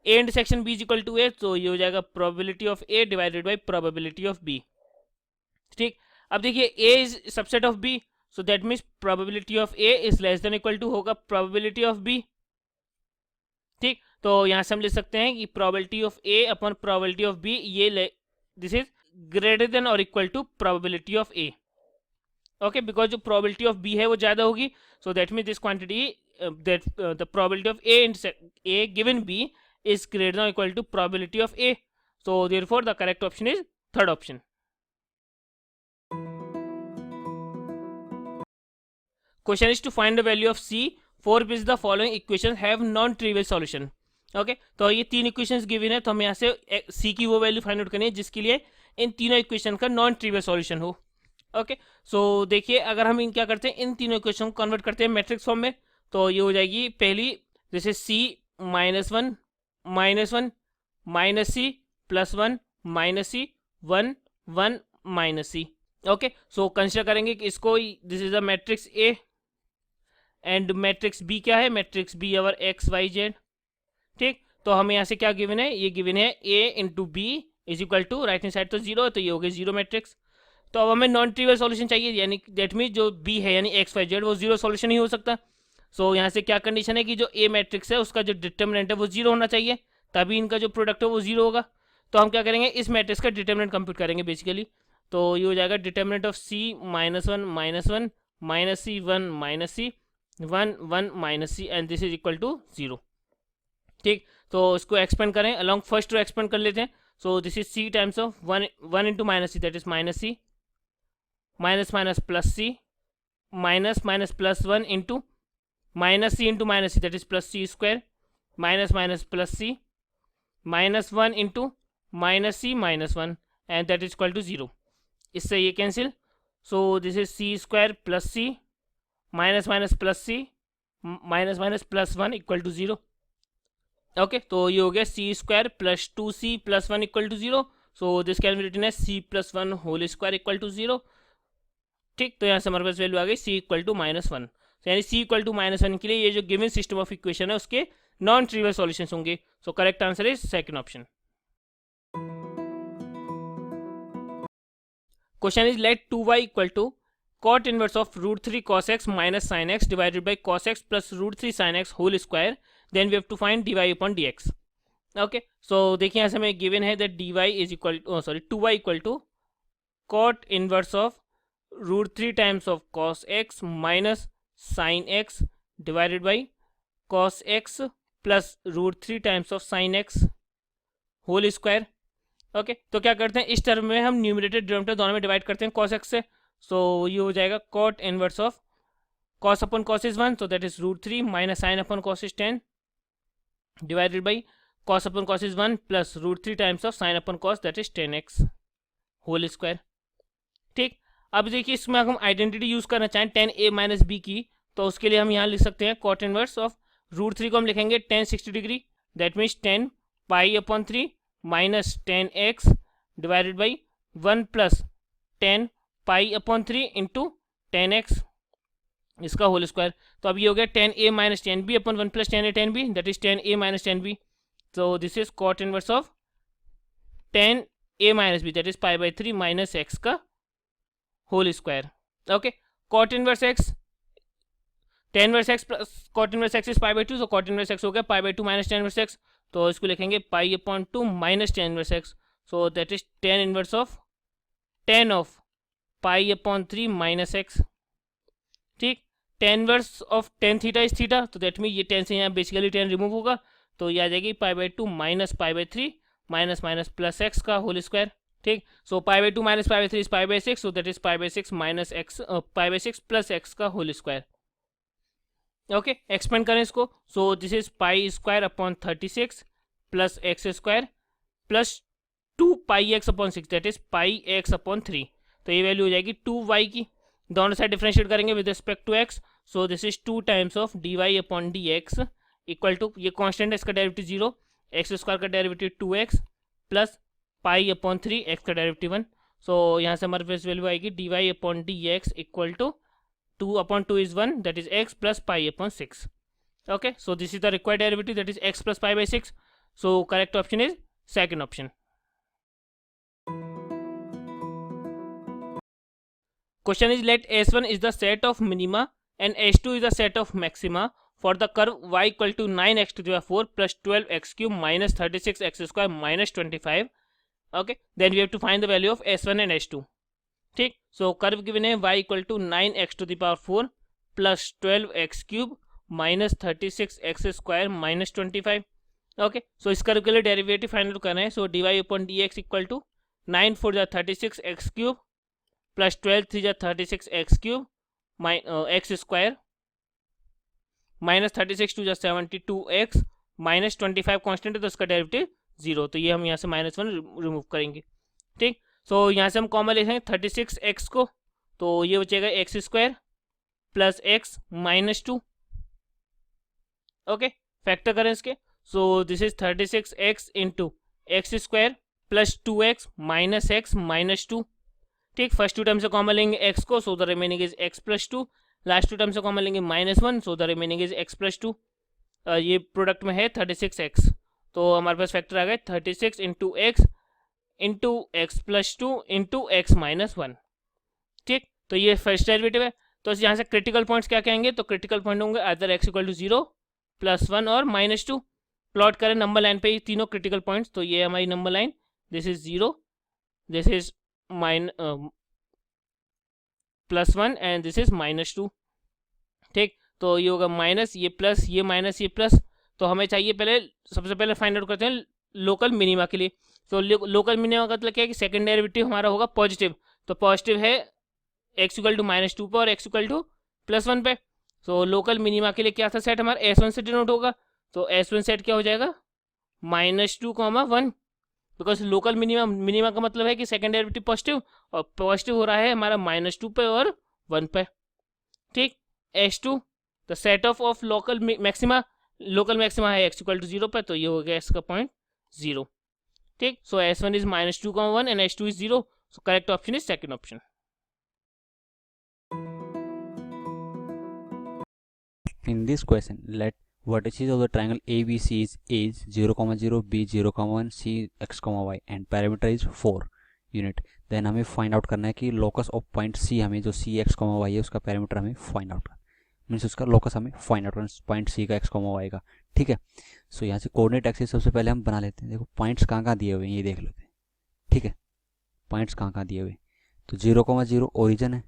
[SPEAKER 6] A intersection B is equal to A, तो ये हो जाएगा probability of A divided by probability of B. ठीक, अब देखिए A is subset of B, so that means probability of A is less than equal to होगा probability of B. ठीक, तो यहाँ से हम लिख सकते हैं कि probability of a upon probability of b, ये दिस इज ग्रेटर देन और equal to probability of a. Okay, because जो प्रोबेबिलिटी ऑफ बी है वो ज्यादा होगी, so that means this quantity that the probability of A given b is greater than or equal to probability of A. So therefore the correct option is third option. Question is to find the value of C for which the following equations have non-trivial solution. Okay, तो ये तीन equations given है, तो हमें यहाँ से C की वो वैल्यू फाइंड आउट करनी है जिसके लिए इन तीनों इक्वेशन का नॉन ट्रिवियल सॉल्यूशन हो। ओके, सो देखिए अगर हम इन क्या करते हैं, इन तीनों इक्वेशन को कन्वर्ट करते हैं मैट्रिक्स फॉर्म में, तो ये हो जाएगी पहली जैसे C -1 -1 minus C plus 1 minus सी 1 1 minus C. Okay, so consider करेंगे कि इसको this is a matrix A and matrix B क्या है, matrix B our x y z. ठीक, तो हमें यहाँ से क्या गिवन है, ये गिवन है A into B is equal to right hand side तो जीरो है, तो ये हो गया जीरो मैट्रिक्स। तो अब हमें नॉन ट्रिवियल सॉल्यूशन चाहिए, यानी दैट मीन जो बी है यानी एक्स वाई जेड वो जीरो सॉल्यूशन ही हो सकता। सो यहाँ से क्या कंडीशन है कि जो ए मैट्रिक्स है उसका जो डिटर्मिनेंट है वो जीरो होना चाहिए, तभी इनका जो प्रोडक्ट है वो जीरो होगा। तो हम क्या करेंगे, इस मैट्रिक्स का डिटर्मिनेंट कंप्यूट करेंगे बेसिकली। तो ये हो जाएगा determinant of C -1 -1 minus C 1 minus C 1 1 minus c and this is equal to zero. ठीक, तो इसको एक्सपेंड करें, अलॉन्ग फर्स्ट रो एक्सपेंड कर लेते हैं। So this is C times of 1 into minus c that is minus c minus minus plus c minus minus plus 1 into minus c into minus c that is plus c square minus minus plus c minus 1 into minus c minus 1 and that is equal to zero. इससे ये cancel, so this is c square plus c minus minus plus c minus minus plus 1 equal to zero. Okay, तो ये हो गया C square plus 2c plus 1 equal to zero. So this can be written as c plus 1 whole square equal to zero. ठीक, तो यहाँ से हमारे पास वैल्यू आ गई c इक्वल टू -1, यानी c इक्वल टू -1 के लिए ये जो गिवन सिस्टम ऑफ इक्वेशन है उसके नॉन ट्रिवियल सॉल्यूशंस होंगे। So correct answer is second option. Question is let 2y equal to cot inverse of √3 cos x minus sin x divided by cos x plus √3 sin x whole square, then we have to find dy upon dx। Okay, so देखिए यहाँ से हमें given है that dy is equal 2y equal to cot inverse of √3 times of cos x minus sin x divided by cos x plus √3 times of sin x whole square. Okay, तो क्या करते हैं, इस टर्म में हम numerator denominator दोनों में divide करते हैं cos x से। सो ये हो जाएगा cot inverse of cos upon cos is 1, so that is √3 minus sin upon cos is 10 divided by cos upon cos is 1 plus √3 times of sin upon cos that is 10x whole square. ठीक, अब देखिए इसमें हम identity use करना चाहें tan a minus b की, तो उसके लिए हम यहाँ लिख सकते हैं cot इनवर्स ऑफ √3 को हम लिखेंगे tan 60 degree that means 10 pi upon 3 minus 10x divided by 1 plus 10 pi upon 3 into 10x इसका होल स्क्वायर। तो अब ये हो गया 10a minus 10b upon 1 plus 10a 10b that is 10a minus 10b। So this is cot inverse of 10a minus b that is pi by 3 minus x का whole square. Okay, cot inverse x tan inverse x plus cot inverse x is pi by 2, सो cot inverse x हो गया pi by 2 minus tan inverse x, तो इसको लिखेंगे pi upon 2 minus tan inverse x, so that is tan inverse of tan of pi upon 3 minus x। ठीक, tan inverse of tan theta is theta, तो that mean ये tan से यहाँ basically tan remove होगा, तो ये आ जाएगी pi by 2 minus pi by 3 minus minus plus x का होल स्क्वायर। ठीक, so pi by 2 minus pi by 3 is pi by 6, so that is pi by 6 minus x pi by 6 plus x का whole square. Okay, expand करें इसको, so this is pi square upon 36 plus x square plus 2 pi x upon 6 that is pi x upon 3, तो ये value हो जाएगी 2y की, दोनों side differentiate करेंगे with respect to x, so this is 2 times of dy upon dx equal to, ये constant है इसका डेरिवेटिव 0 एक्स स्क्वायर का derivative 2x plus pi upon 3 x का डेरिवेटिव 1. सो यहाँ से हमारे पास वैल्यू आएगी dy upon d x equal to 2 upon 2 is 1, that is x plus pi upon 6. Okay, so this is the required derivative, that is x plus pi by 6. So correct option is second option. Question is, let S1 is the set of minima and S2 is the set of maxima for the curve y equal to 9x to the power 4 plus 12x cube minus 36x square minus 25. Okay, then we have to find the value of S1 and S2. ठीक, so curve given है y equal to 9x to the power 4 plus 12x cube minus 36x square minus 25. Okay, so इस curve के लिए derivative find out करना है. So dy upon d x equal to 9 4 जा 36x cube plus 12 3 जा 36x cube x square minus 36 2 जा 72x minus 25 constant है तो उसका डेरिवेटिव 0. तो ये हम यहाँ से -1 रिमूव करेंगे. ठीक, सो यहाँ से हम कॉमन ले लेंगे 36x को, तो ये बचेगा x square plus x minus 2. Okay, factor करें इसके. So this is 36x into x square plus 2x minus x minus 2. ठीक, फर्स्ट टू टर्म से कॉमन लेंगे x को, so the remaining is x plus 2. Last two term से common लेंगे -1, so the remaining is x plus 2. ये product में है 36x, तो हमारे पास फैक्टर आ गए 36 into x into x plus 2 into x minus 1. ठीक, तो ये फर्स्ट डेरिवेटिव है. तो यहाँ से क्रिटिकल पॉइंट्स क्या कहेंगे, तो क्रिटिकल पॉइंट होंगे either x equal to 0 plus 1 और माइनस 2. प्लॉट करें नंबर लाइन पे ये तीनों क्रिटिकल पॉइंट्स. तो ये हमारी number line, this is 0, this is plus 1 and this is minus 2. ठीक, तो ये होगा माइनस, ये प्लस, ये माइनस, ये प्लस. तो हमें चाहिए पहले, सबसे पहले फाइंड आउट करते हैं लोकल मिनिमा के लिए. तो लोकल मिनिमा का मतलब क्या है कि सेकंड डेरिवेटिव हमारा होगा पॉजिटिव. तो पॉजिटिव है x इक्वल टू -2 पे और x इक्वल टू +1 पे. सो लोकल मिनिमा के लिए क्या था सेट हमारा, S1 से डिनोट होगा. तो S1 सेट क्या हो जाएगा -2, 1, बिकॉज लोकल मिनिमा का मतलब है कि सेकंड डेरिवेटिव पॉजिटिव, और पॉजिटिव हो रहा है हमारा -2 पे और 1 पे. ठीक, S2 the set of local maxima, local maxima है x इक्वल टू 0 पे, तो ये हो गया इसका पॉइंट 0. ठीक, so S1 is -2, 1 and S2 is 0. So correct option is second option.
[SPEAKER 2] In this question, let vertices of the triangle ABC is 0, 0, B 0, 1, C x, y and parameter is 4 unit. Then हमें find out करना है कि locus of point C, हमें जो C x, y है उसका parameter हमें find out करना, मीन्स उसका लोकस हमें फाइंड आउट करना पॉइंट C का x, y का. ठीक है, सो यहाँ से कोऑर्डिनेट एक्सिस सबसे पहले हम बना लेते हैं. देखो पॉइंट्स कहाँ दिए हुए हैं ये देख लेते हैं. ठीक है, पॉइंट्स कहाँ दिए हुए, तो 0, 0 ओरिजिन है.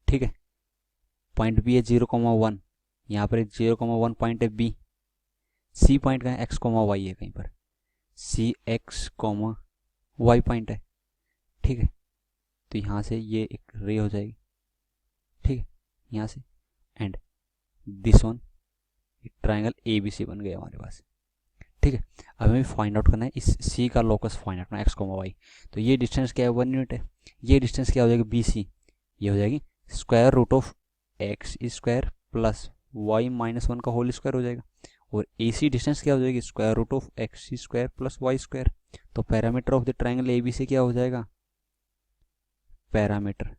[SPEAKER 2] ठीक है, पॉइंट B है 0, 1, यहाँ पर 0, 1 पॉइंट है B. C पॉइंट कहाँ है, x, y है कहीं पर, C x, y पॉइंट है. ठीक है, तो यहाँ से ये एक रे हो जाएगी. ठीक है, यहाँ से and this one, triangle ABC बन गया हमारे पास. ठीक है, अब हमें फाइंड आउट करना है इस C का लोकस फाइंड आउट करना है x, y. तो ये डिस्टेंस क्या है, 1 यूनिट है. ये डिस्टेंस क्या हो जाएगी BC, ये हो जाएगी square root of x square plus y minus 1 का होल स्क्वायर हो जाएगा. और AC डिस्टेंस क्या हो जाएगी, square root of x square plus y square. तो parameter of the triangle ABC क्या हो जाएगा, पैरामीटर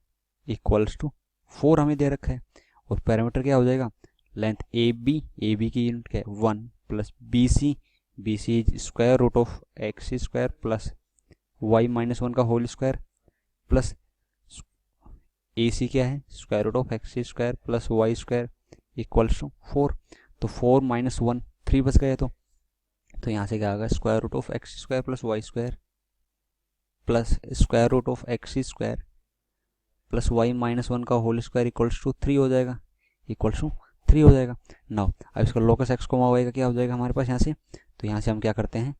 [SPEAKER 2] इक्वल्स टू 4 हमें दे रखा है. और पैरामीटर क्या हो जाएगा, लेंथ AB की यूनिट क्या है 1 plus BC square root of x square plus y minus 1 का होल स्क्वायर प्लस AC क्या है, square root of x square plus y square equals to 4. तो 4 माइनस 1 3 बच गए. तो यहाँ से क्या आएगा, square root of x square plus y square plus square root of x square plus y minus 1 का होल स्क्वायर इक्वल्स टू 3 हो जाएगा, इक्वल्स टू 3 हो जाएगा. नाउ अब इसका लोकस x, y का क्या हो जाएगा हमारे पास यहाँ से. तो यहाँ से हम क्या करते हैं,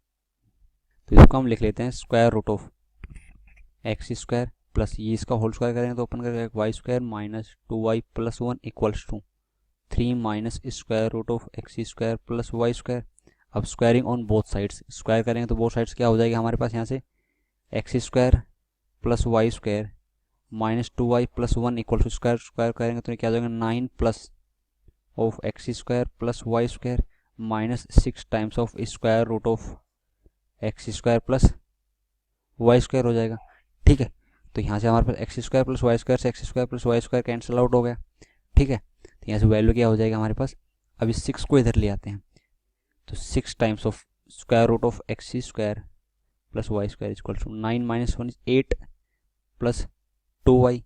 [SPEAKER 2] तो इसको हम लिख लेते हैं square root of x square plus ये इसका होल स्क्वायर करेंगे तो ओपन करके y square minus 2y plus 1 equals to 3 minus square root of x square plus y square. अब squaring on both sides, square करेंगे तो बोथ साइड्स क्या हो जाएगी हमारे पास यहाँ से, x square plus y square minus 2y plus 1 equal to square करेंगे तो क्या हो जाएगा 9 plus of x square plus y square minus 6 times of square root of x square plus y square हो जाएगा। ठीक है, तो यहाँ से हमारे पास x square plus y square से x square plus y square cancel out हो गया। ठीक है, तो यहाँ से वैल्यू क्या हो जाएगा हमारे पास, अभी 6 को इधर ले आते हैं, तो 6 times of square root of x square plus y square equal to 9 minus 1 8 plus 2y।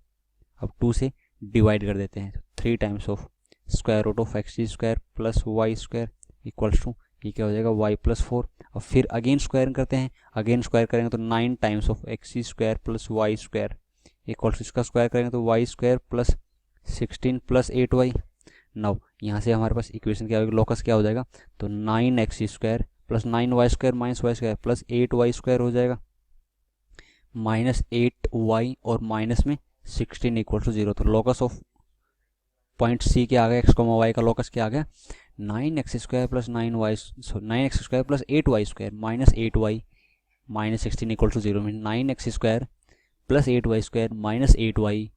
[SPEAKER 2] अब 2 से डिवाइड कर देते हैं, 3 times of square root of x square plus y square equals to ये क्या हो जाएगा y प्लस 4। और फिर अगेन स्क्वायर करते हैं, अगेन स्क्वायर करेंगे तो 9 times of x square plus y square equals इसका स्क्वायर करेंगे तो y square plus 16 plus 8y। Now यहाँ से हमारे पास इक्वेशन क्या होगा, लोकस क्या हो जाएगा, तो 9x square plus 9y square minus y square plus 8y square हो जाएगा, माइनस 8y और माइनस में 16 इक्वल टू 0। तो लोकस ऑफ पॉइंट सी के आ गया, एक्स कॉमा वाई का लोकस क्या आ गया, 9x square plus 9x square plus 8y square minus 8y minus 16 equal to 0 में 9x square plus 8y square minus 8y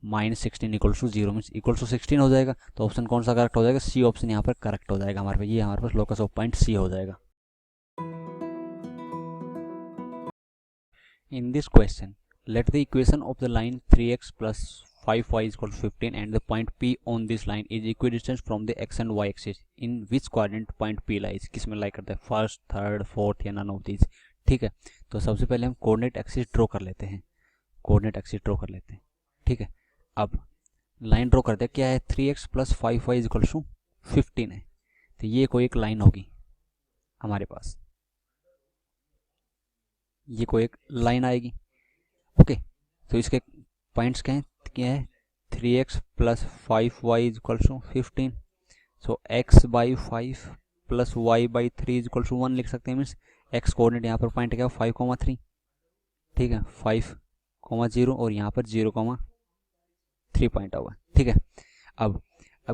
[SPEAKER 2] minus 16 equal to 0 means equal to 16 हो जाएगा। तो ऑप्शन कौन सा करेक्ट हो जाएगा, सी ऑप्शन यहाँ पर करेक्ट हो जाएगा हमारे पास, ये हमारे पास लोकस ऑफ पॉइंट सी हो जाएगा। In this question, let the equation of the line 3x plus 5y is equal to 15 and the point P on this line is equidistant from the x and y axis. In which quadrant point P lies? किस में लाई करता है, first, third, fourth या none of these. ठीक है, तो सबसे पहले हम कोऑर्डिनेट एक्सिस ड्रॉ कर लेते हैं, कोऑर्डिनेट एक्सिस ड्रॉ कर लेते हैं। ठीक है, अब लाइन ड्रॉ करते हैं, क्या है 3x plus 5y is equal to 15 है, तो ये कोई एक लाइन होगी हमारे पास, ये कोई एक लाइन आएगी। ओके, तो इसके पॉइंट्स क्या है 3x plus 5y is equal to 15, so x by 5 plus y by 3 is equal to 1 लिख सकते हैं। मीन्स x कोऑर्डिनेट यहाँ पर पॉइंट क्या है 5,3, ठीक है 5,0 और यहाँ पर 0,3 पॉइंट होगा। ठीक है, अब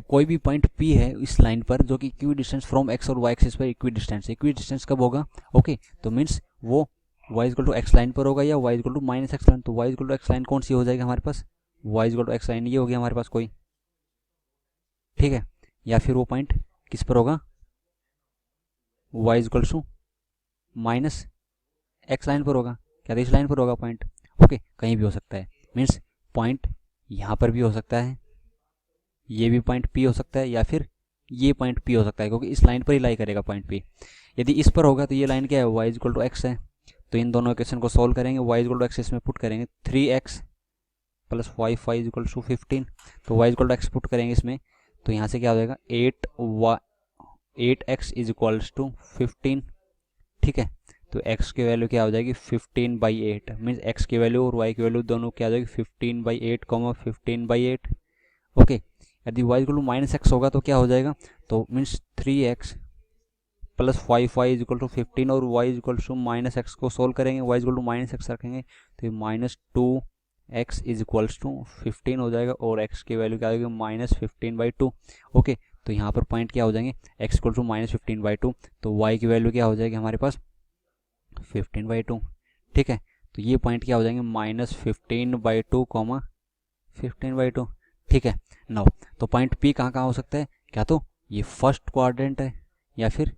[SPEAKER 2] कोई भी पॉइंट P है इस लाइन पर जो कि इक्वी डिस्टेंस फ्रॉम x और y एक्सिस पर इक्वी डिस्टेंस कब होगा, ओके, तो मीन्स वो y equal to x line पर होगा या y equal to minus x line. तो y equal to x line कौन सी हो जाएगी हमारे पास, y equal to x line ये होगी हमारे पास कोई। ठीक है, या फिर वो पॉइंट किस पर होगा, y equal to minus x line पर होगा, क्या इस लाइन पर होगा पॉइंट। ओके, कहीं भी हो सकता है, मीन्स पॉइंट यहाँ पर भी हो सकता है, ये भी पॉइंट P हो सकता है, या फिर ये पॉइंट P हो सकता है, क्योंकि इस लाइन पर ही लाई करेगा पॉइंट P। यदि इस पर होगा तो ये लाइन क्या है y इक्वल टू एक्स है, तो इन दोनों इक्वेशन को सॉल्व करेंगे, y इक्वल टू एक्स इसमें पुट करेंगे 3x plus 5y equal to 15, तो y equal to x put करेंगे इसमें, तो यहाँ से क्या हो जाएगा 8x इज इक्वल्स टू 15। ठीक है, तो x की वैल्यू क्या हो जाएगी 15/8, मीन्स x की वैल्यू और y की वैल्यू दोनों क्या हो जाएगी 15/8, 15/8। ओके, यदि y equal to minus x होगा तो क्या हो जाएगा, तो means 3x plus 5y is equal to 15 और y is equal to minus x को सोल्व करेंगे, y is equal to minus x रखेंगे तो ये minus 2x is equals to 15 हो जाएगा और x की वैल्यू क्या हो जाएगी माइनस 15/2। ओके, तो यहाँ पर पॉइंट क्या हो जाएंगे x इक्वल टू माइनस 15/2, तो y की वैल्यू क्या हो जाएगी हमारे पास 15/2। ठीक है, तो ये पॉइंट क्या हो जाएंगे माइनस 15/2 15/2। ठीक है, नाउ तो पॉइंट P कहाँ हो सकता है, क्या तो ये फर्स्ट क्वाड्रेंट है या फिर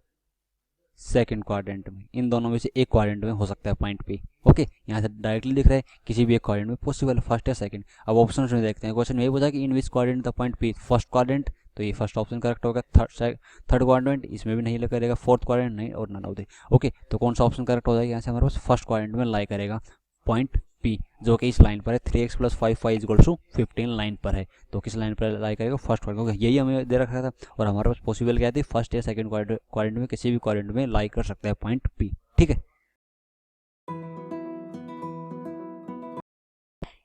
[SPEAKER 2] सेकंड क्वाड्रेंट में, इन दोनों में से एक क्वाड्रेंट में हो सकता है पॉइंट P। ओके, यहाँ से डायरेक्टली दिख रहा है किसी भी एक क्वाड्रेंट में पॉसिबल, फर्स्ट या सेकंड। अब ऑप्शन में देखते हैं, क्वेश्चन में ये बोला कि in which quadrant the point P, first quadrant, तो ये फर्स्ट ऑप्शन करेक्ट होगा। थर्ड क्वाड्रेंट इसमें भी नहीं करेगा, फोर्थ क्वाड्रेंट नहीं और नन ऑफ द। ओके, तो कौन सा ऑप्शन करेक्ट हो जाएगा, यहाँ से हमारे पास फर्स्ट क्वाड्रेंट में लाई करेगा पॉइंट P, जो कि इस लाइन पर है 3x plus 5y is equal to 15 line पर है, तो किस लाइन पर लाई करेगा फर्स्ट क्वाड्रेंट, क्योंकि यही हमें दे रखा था और हमारे पास पॉसिबल क्या थी फर्स्ट या सेकंड क्वाड्रेंट में, किसी भी क्वाड्रेंट में लाई कर सकता है पॉइंट P। ठीक है,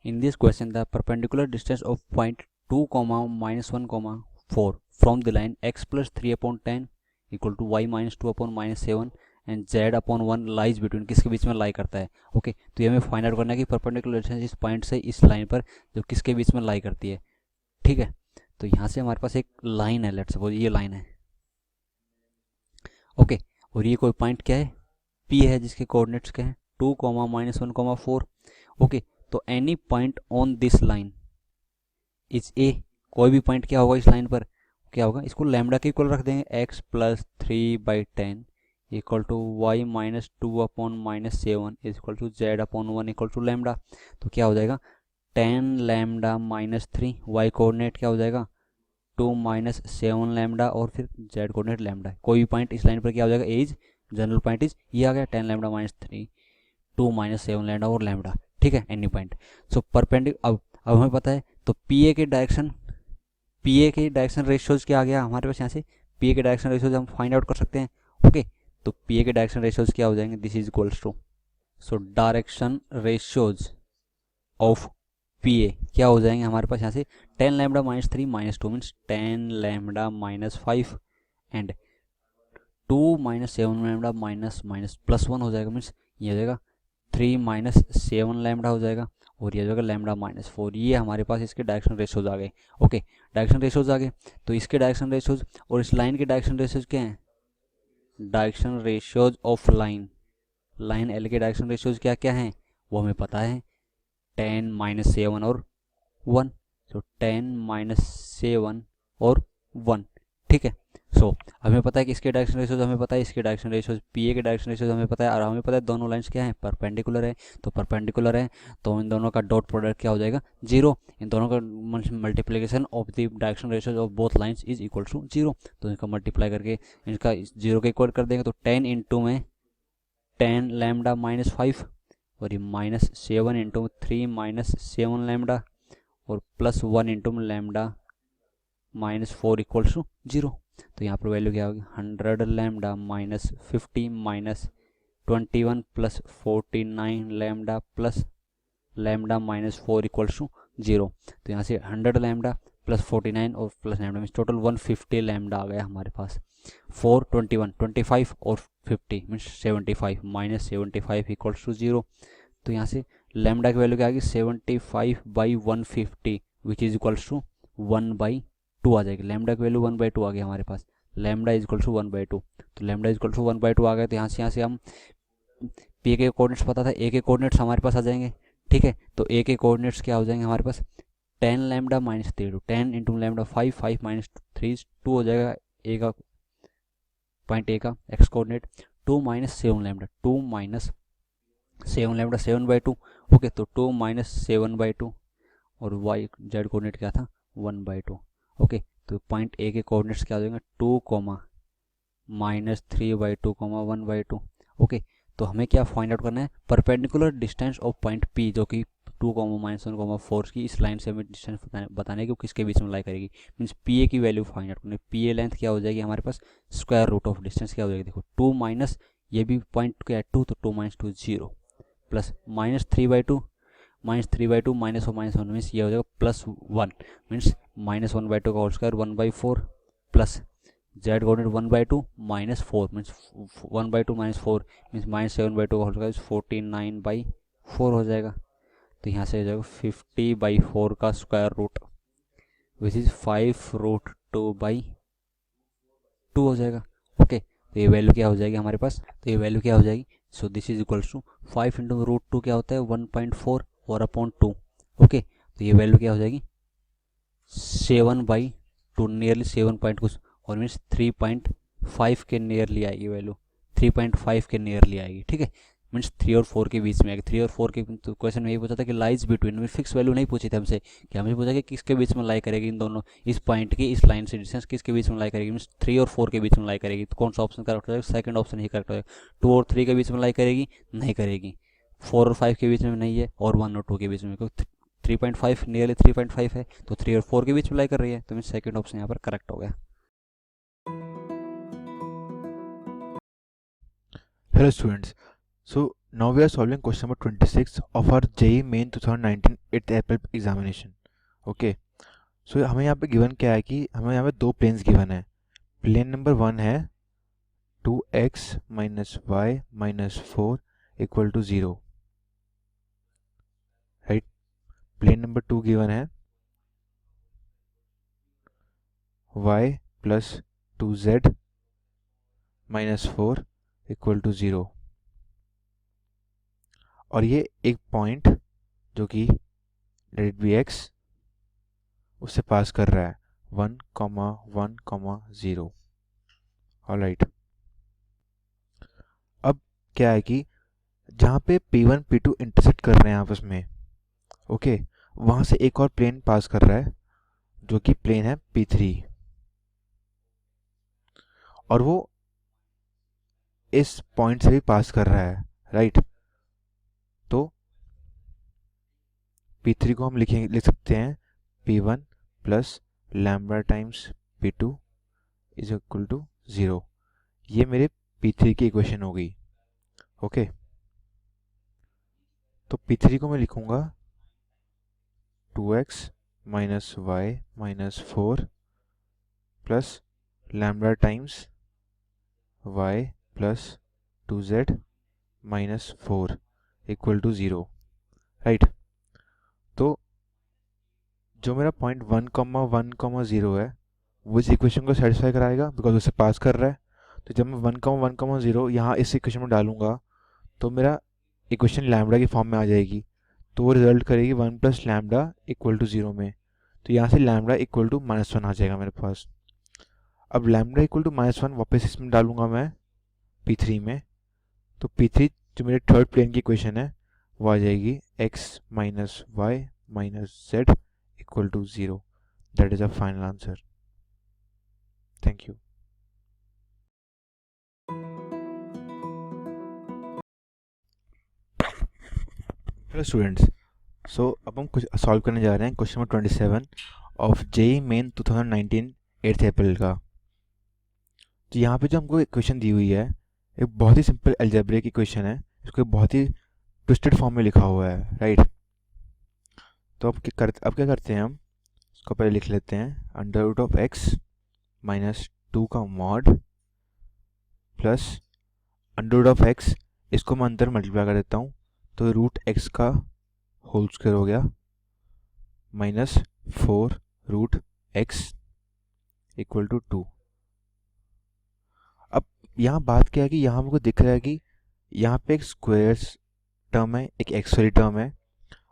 [SPEAKER 2] in this question the perpendicular distance of point 2, -1, 4 from the line x plus 3/10 equal to y minus 2/-7 and z/1 lies between, किसके बीच में लाई करता है। ओके, तो ये हमें फाइंड आउट करना है कि परपेंडिकुलर डिस्टेंस इस पॉइंट से इस लाइन पर जो किसके बीच में लाई करती है। ठीक है, तो यहाँ से हमारे पास एक लाइन है, लेट्स सपोज ये लाइन है। ओके, और ये कोई पॉइंट क्या है P है, जिसके कोऑर्डिनेट्स क्या है 2, -1, 4। ओके, तो any point on this line is a, कोई भी पॉइंट क्या होगा इस लाइन पर क्या होगा, इसको लैम्डा के इक्वल रख देंगे, x plus 3/10 equal to y minus 2/-7 is equal to z upon 1 equal to lambda. तो क्या हो जाएगा 10 लैम्डा माइनस 3, वाई कोऑर्डिनेट क्या हो जाएगा 2 माइनस 7 लैम्डा और फिर जेड कोऑर्डिनेट लैम्डा। कोई भी पॉइंट इस लाइन पर क्या हो जाएगा, एज जनरल पॉइंट इज ये आ गया 10 लैम्डा माइनस 3, 2 माइनस 7 लैम्डा और लैम्डा, ठीक है, एनी पॉइंट। सो परपेंडिकुलर अब हमें पता है, तो पी ए के डायरेक्शन रेशियोज क्या आ गया हमारे पास, यहाँ से पी ए के डायरेक्शन रेशियोज हम फाइंड आउट कर सकते हैं। ओके, तो पी ए के डायरेक्शन रेशियोज क्या हो जाएंगे, this is equals to, so direction ratios of P A क्या हो जाएंगे हमारे पास, यहाँ से 10 lambda minus 3 minus 2 means 10 lambda minus 5 and 2 minus 7 lambda minus plus 1 हो जाएगा, मीन्स ये हो जाएगा 3 माइनस 7 लैम्डा हो जाएगा और ये हो जाएगा लैम्डा माइनस 4। ये हमारे पास इसके डायरेक्शन रेशियोज आ गए। ओके, डायरेक्शन रेशियोज आ गए, तो इसके डायरेक्शन रेशियोज और इस लाइन के डायरेक्शन रेशियोज क्या हैं, direction ratios of line L के डायरेक्शन रेशियोज क्या क्या हैं वो हमें पता है, 10 माइनस 7 और 1, सो 10 माइनस 7 और 1, ठीक है। सो हमें पता है कि इसके डायरेक्शन रेशियोज हमें पता है, इसके डायरेक्शन रेशियोज पी ए के डायरेक्शन रेशियोज हमें पता है, और हमें पता है दोनों लाइंस क्या हैं, परपेंडिकुलर है। तो परपेंडिकुलर है तो इन दोनों का डॉट प्रोडक्ट क्या हो जाएगा 0, इन दोनों का multiplication of the direction ratios of both lines is equal to 0। तो इनका मल्टीप्लाई करके इनका 0 के इक्वल कर देंगे, तो 10 इंटू में 10 लैम्डा माइनस 5 और ये माइनस 7 इंटू 3 माइनस 7 लैम्डा और प्लस 1 इंटू में लैम्डा माइनस 4 इक्वल्स टू 0। तो यहाँ पर वैल्यू क्या होगी 100 lambda minus 50 minus 21 plus 49 lambda plus lambda minus 4 equals to 0। तो यहाँ से 100 लैम्डा प्लस 49 और plus lambda means total 150 lambda आ गया हमारे पास। 4 21 25 और 50 मीन्स 75 माइनस 75 इक्वल्स टू 0। तो यहाँ से लैम्डा की वैल्यू क्या आ गई 75/150 विच इज इक्वल्स टू 1/2 आ जाएगी। लैम्डा की वैल्यू 1/2 आ गया हमारे पास, लैम्डा इज इक्वल टू 1/2। तो लैम्डा इज इक्वल टू 1/2 आ गया, तो यहाँ से हम पी के कोऑर्डिनेट्स पता था, ए के कोऑर्डिनेट्स हमारे पास आ जाएंगे, ठीक है। तो ए के कोऑर्डिनेट्स क्या हो जाएंगे हमारे पास 10 lambda minus 3 10 into lambda 5 minus 3 2 हो जाएगा ए का पॉइंट ए का x coordinate 2 minus 7 lambda 2 minus 7 lambda 7/2। Okay, तो 2 माइनस 7/2 और वाई जेड कोऑर्डिनेट क्या था 1/2। ओके, तो पॉइंट ए के कोऑर्डिनेट्स क्या हो जाएंगे 2 माइनस 3/2 1/2। ओके, तो हमें क्या फाइंड आउट करना है perpendicular distance of point P जो कि 2 -1 4 की इस लाइन से हमें डिस्टेंस बताने की किसके बीच में लाई करेगी, मीन्स पी ए की वैल्यू फाइंड आउट करनी। पी ए लेंथ क्या हो जाएगी हमारे पास स्क्वायर रूट ऑफ डिस्टेंस क्या हो जाएगी, देखो 2 माइनस ये भी पॉइंट क्या है 2, तो 2 minus 2 0 plus minus 3/2 minus 1 means ये हो जाएगा प्लस 1 मीन्स माइनस 1/2 का whole square 1/4 plus z coordinate 1/2 minus 4 means 1/2 minus 4 means minus 7/2 का होल स्क्वायर 49/4 हो जाएगा। तो यहाँ से हो जाएगा 50/4 का स्क्वायर रूट विच इज 5√2/2 हो जाएगा। ओके, तो ये वैल्यू क्या हो जाएगी हमारे पास, तो ये वैल्यू क्या हो जाएगी, so this is equals to 5 into √2 क्या होता है 1.4 और अपॉन 2। ओके, तो ये वैल्यू क्या हो जाएगी 7/2 नियरली 7 पॉइंट कुछ और मीन्स 3.5 के नियरली आएगी वैल्यू, 3.5 के नियरली आएगी, ठीक है। मीन्स 3 और 4 के बीच में आएगी। 3 और 4 के तो क्वेश्चन में यही पूछा था कि लाइज बिटवीन, फिक्स वैल्यू नहीं पूछी थी हमसे, कि हमें पूछा कि किसके बीच में लाई करेगी इन दोनों, इस पॉइंट की इस लाइन से डिस्टेंस किसके बीच में लाई करेगी, मीन्स 3 और 4 के बीच में लाई करेगी। तो कौन सा ऑप्शन करेक्ट हो जाएगा, सेकंड ऑप्शन ही करेक्ट हो जाएगा। 2 और 3 के बीच में लाई करेगी नहीं करेगी, 4 और 5 के बीच में नहीं है और 1 और 2 के बीच में, क्योंकि 3.5 नियरली 3.5 है तो 3 और 4 के बीच में लाई कर रही है, तो मीन्स सेकंड ऑप्शन यहाँ पर करेक्ट हो गया।
[SPEAKER 3] Hello students, so now we are solving question number 26 of our JEE Main 2019 8th April examination. Okay, so हमें यहाँ पे गिवन क्या है कि हमें यहाँ पे दो प्लेन्स गिवन है। प्लेन नंबर 1 है 2x minus y minus 4 equal to 0, right? Plane number 2 given है y plus 2z minus 4 equal to 0 और ये एक पॉइंट जो कि लेट बी x उससे पास कर रहा है। 1,1,0. ऑलराइट, अब क्या है कि जहाँ पे P1 P2 इंटरसेक्ट कर रहे हैं आपस में, ओके, वहाँ से एक और प्लेन पास कर रहा है जो कि प्लेन है P3, और वो इस पॉइंट से भी पास कर रहा है, राइट। तो P3 को हम लिख सकते हैं P1 plus lambda times P2 is equal to 0. ये मेरे P3 की इक्वेशन होगी, ओके। तो P3 को मैं लिखूंगा 2x minus y minus 4 plus lambda times y plus 2z minus 4 equal to 0, right. तो जो मेरा पॉइंट 1,1,0 है वो इस इक्वेशन को सेटिस्फाई कराएगा बिकॉज उसे पास कर रहा है। तो जब मैं 1,1,0 यहाँ इस इक्वेशन में डालूंगा तो मेरा इक्वेशन लैम्बडा की फॉर्म में आ जाएगी, तो वो रिजल्ट करेगी 1 प्लस लैम्बडा इक्वल टू 0 में। तो यहाँ से लैम्बडा इक्वल टू -1 आ जाएगा मेरे पास। अब लैम्बडा इक्वल टू -1 वापस इसमें डालूंगा मैं P3 में, तो P3 जो मेरे थर्ड प्लेन की इक्वेशन है वो आ जाएगी x minus y minus z equal to 0. That is a final answer. Thank you. Hello students, so अब हम कुछ सॉल्व करने जा रहे हैं question number 27 of JEE main 2019 8 April का। तो यहाँ पे जो हमको क्वेश्चन दी हुई है एक बहुत ही सिंपल अलजेब्रिक इक्वेशन है, इसको बहुत ही ट्विस्टेड फॉर्म में लिखा हुआ है, राइट। तो अब क्या करते हैं, हम इसको पहले लिख लेते हैं under root of x minus 2 का mod plus under root of x, इसको मैं अंदर मल्टीप्लाई कर देता हूँ तो रूट x का होल स्क्वायर हो गया minus 4 root x equal to 2. अब यहाँ बात क्या है कि यहाँ हमको दिख रहा है कि यहाँ पे एक स्क्वायर्स टर्म है, एक एक्स वाली टर्म है,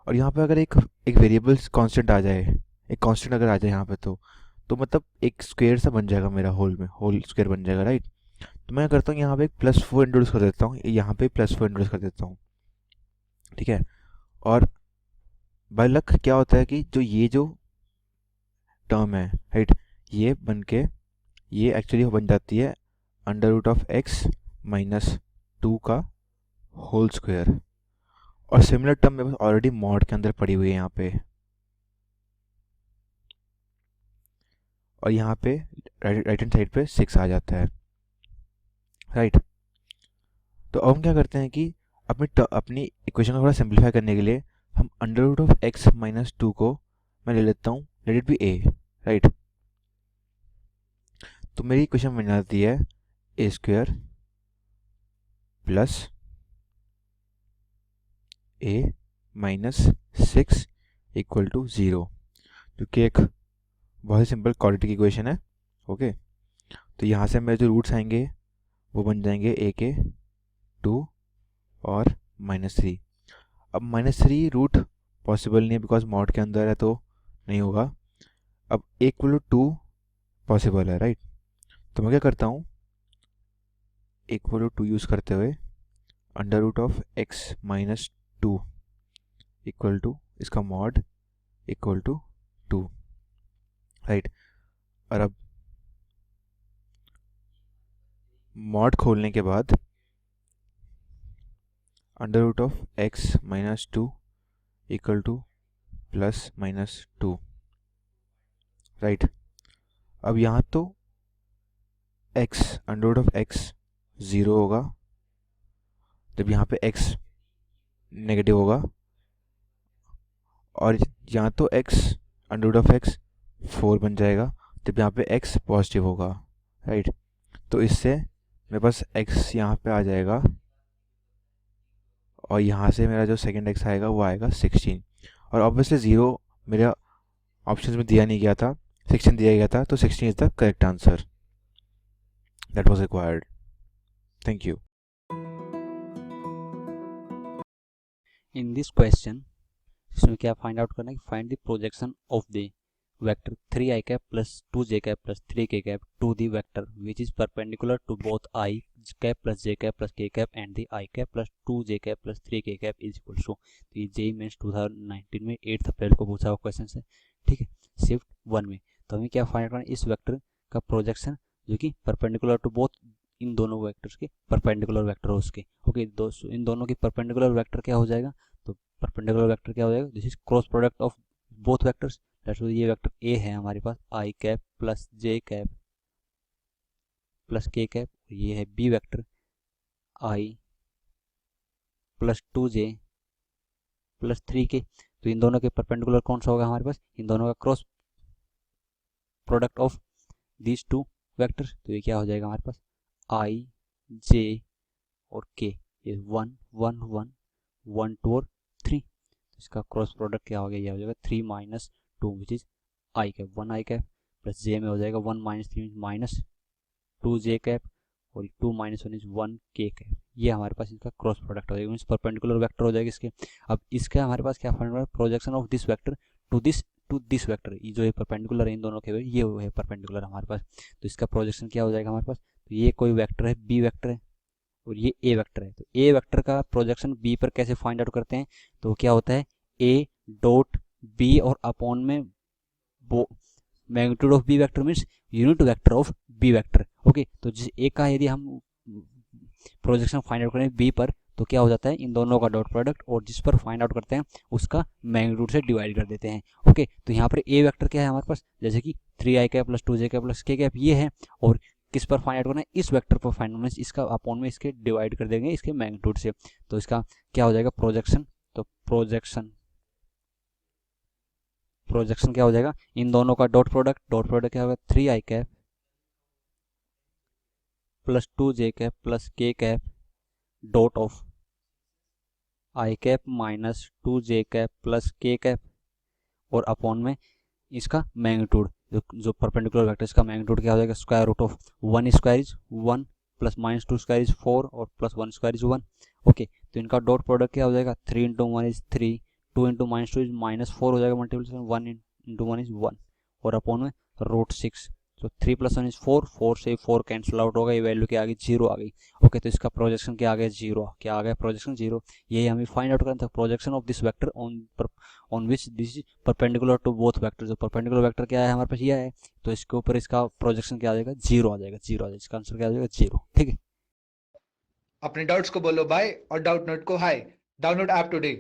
[SPEAKER 3] और यहाँ पे अगर एक वेरिएबल कांस्टेंट आ जाए, एक कांस्टेंट अगर आ जाए यहाँ पे तो मतलब एक स्क्वायर सा बन जाएगा मेरा होल स्क्वायर बन जाएगा, राइट। तो मैं करता हूँ यहाँ पे एक +4 इंट्रोड्यूस कर देता हूँ, यहाँ पे +4 इंट्रोड्यूस कर देता हूँ, ठीक है। और बाय लक क्या होता है कि जो टर्म है, राइट, ये बन के ये एक्चुअली बन जाती है under root of x minus 2 का होल स्क्वायर। और सिमिलर टर्म मेरे पास ऑलरेडी मॉड के अंदर पड़ी हुई है यहाँ पे, और यहाँ पे राइट हैंड साइड पे 6 आ जाता है, राइट। तो अब हम क्या करते हैं कि अपनी इक्वेशन को थोड़ा सिंप्लीफाई करने के लिए हम under root of x minus 2 को मैं ले लेता हूँ, let it be a, right. तो मेरी इक्वेशन बन जाती है a square plus a minus 6 equal to 0, जो कि एक बहुत ही सिंपल क्वाड्रेटिक इक्वेशन है, ओके। तो यहाँ से मेरे जो रूट्स आएंगे वो बन जाएंगे a के 2 और -3. अब -3 रूट पॉसिबल नहीं है बिकॉज मॉड के अंदर है तो नहीं होगा। अब a इक्वल टू 2 पॉसिबल है, राइट। तो मैं क्या करता हूँ, इक्वल टू यूज़ करते हुए under root of x minus 2 equal to इसका मॉड इक्वल टू 2, राइट। और अब मॉड खोलने के बाद under root of x minus 2 equal to plus minus 2, right. अब यहाँ तो x under root of x 0 होगा जब यहाँ पे x नेगेटिव होगा, और यहाँ तो x under root of x 4 बन जाएगा जब यहाँ पे x पॉजिटिव होगा, राइट। तो इससे मेरे पास x यहाँ पे आ जाएगा और यहाँ से मेरा जो सेकेंड x आएगा वो आएगा 16, और ऑब्वियसली 0 मेरे ऑप्शन में दिया नहीं गया था, 16 दिया गया था, तो 16 is the correct answer that was required. Thank you.
[SPEAKER 2] In this question इसमें क्या फाइंड आउट करना है कि find the projection of the vector 3 I cap plus 2 j cap plus 3 k cap to the vector which is perpendicular to both I cap plus j cap plus k cap and the I cap plus 2 j cap plus 3 k cap is equal to। तो ये JEE mains 2019 में 8 अप्रैल को पूछा हुआ question है, ठीक है, shift 1 में। तो हमें क्या फाइंड करना है, इस वेक्टर का प्रोजेक्शन जो कि परपेंडिकुलर टू बोथ, इन दोनों वेक्टर्स के परपेंडिकुलर वेक्टर हो उसके, ओके। इन दोनों की परपेंडिकुलर वेक्टर क्या हो जाएगा, तो परपेंडिकुलर वेक्टर क्या हो जाएगा, this is cross product of both vectors. ये वेक्टर ए है हमारे पास आई कैप प्लस जे कैप प्लस के कैप, ये है बी वेक्टर आई प्लस 2j प्लस 3k। तो इन दोनों के परपेंडिकुलर कौन सा होगा हमारे पास, इन दोनों का cross product of these two vectors. तो ये क्या हो जाएगा हमारे पास, आई जे और के, ये 1 1 1 1 2 और 3। इसका क्रॉस प्रोडक्ट क्या हो गया, ये हो जाएगा 3 minus 2 which is I cap, 1 I cap plus J में हो जाएगा 1 माइनस 3 माइनस 2 जे कैप और 2 माइनस 1 इज 1 के कैप। ये हमारे पास इसका क्रॉस प्रोडक्ट हो जाएगा, मीन्स परपेंडिकुलर वेक्टर हो जाएगा इसके। अब इसका हमारे पास क्या फाइंड करना है, projection of this vector to this vector, ये जो है परपेंडिकुलर है इन दोनों के, ये है परपेंडिकुलर हमारे पास। तो इसका प्रोजेक्शन क्या हो जाएगा हमारे पास, तो ये कोई वेक्टर है बी वेक्टर है और ये ए वेक्टर है। तो ए वेक्टर का प्रोजेक्शन बी पर कैसे फाइंड आउट करते हैं, तो क्या होता है ए डॉट बी और अपॉन में magnitude of B vector means unit vector of B vector, okay. तो जिस ए का यदि हम प्रोजेक्शन फाइंड आउट करें बी पर, तो क्या हो जाता है इन दोनों का डॉट प्रोडक्ट, और जिस पर फाइंड आउट करते हैं उसका मैग्नीट्यूड से डिवाइड कर देते हैं, ओके। तो यहाँ पर ए वेक्टर क्या है हमारे पास, जैसे कि 3i cap plus 2j cap plus k cap ये है, और किस पर फाइंड आउट करना है, इस वेक्टर पर फाइंड करना है, इसका अपॉन में इसके डिवाइड कर देंगे इसके मैग्नीट्यूड से। तो इसका क्या हो जाएगा प्रोजेक्शन, तो प्रोजेक्शन क्या हो जाएगा, इन दोनों का डॉट प्रोडक्ट क्या होगा 3i cap plus 2j cap plus k cap dot of i cap minus 2j cap plus k cap और अपॉन में इसका मैग्नीट्यूड, जो परपेंडिकुलर वेक्टर इसका मैग्नीट्यूड क्या हो जाएगा, square root of 1 square is 1 plus minus 2 square is 4 और plus 1 square is 1, okay. तो इनका डॉट प्रोडक्ट क्या हो जाएगा 3 into 1 is 3, 2 into minus 2 is minus 4 हो जाएगा, मल्टीप्लिकेशन 1 इंटू 1 इज 1 और अपॉन में रूट 6। तो 3 प्लस 1 इज 4, 4 से 4 कैंसिल आउट होगा, ये वैल्यू क्या आ गई 0 आ गई, ओके। तो इसका प्रोजेक्शन क्या आ गया 0, क्या आ गया प्रोजेक्शन 0। यही हमें फाइंड आउट करना था, projection of this vector on which this is perpendicular to both vector. जो परपेंडिकुलर वेक्टर क्या है हमारे पास ये है, तो इसके ऊपर इसका प्रोजेक्शन क्या आ जाएगा 0 आ जाएगा, 0 आ जाएगा, इसका आंसर क्या आ जाएगा 0, ठीक है।
[SPEAKER 1] अपने डाउट्स को बोलो बाय और डाउट नोट को हाय। Download app today.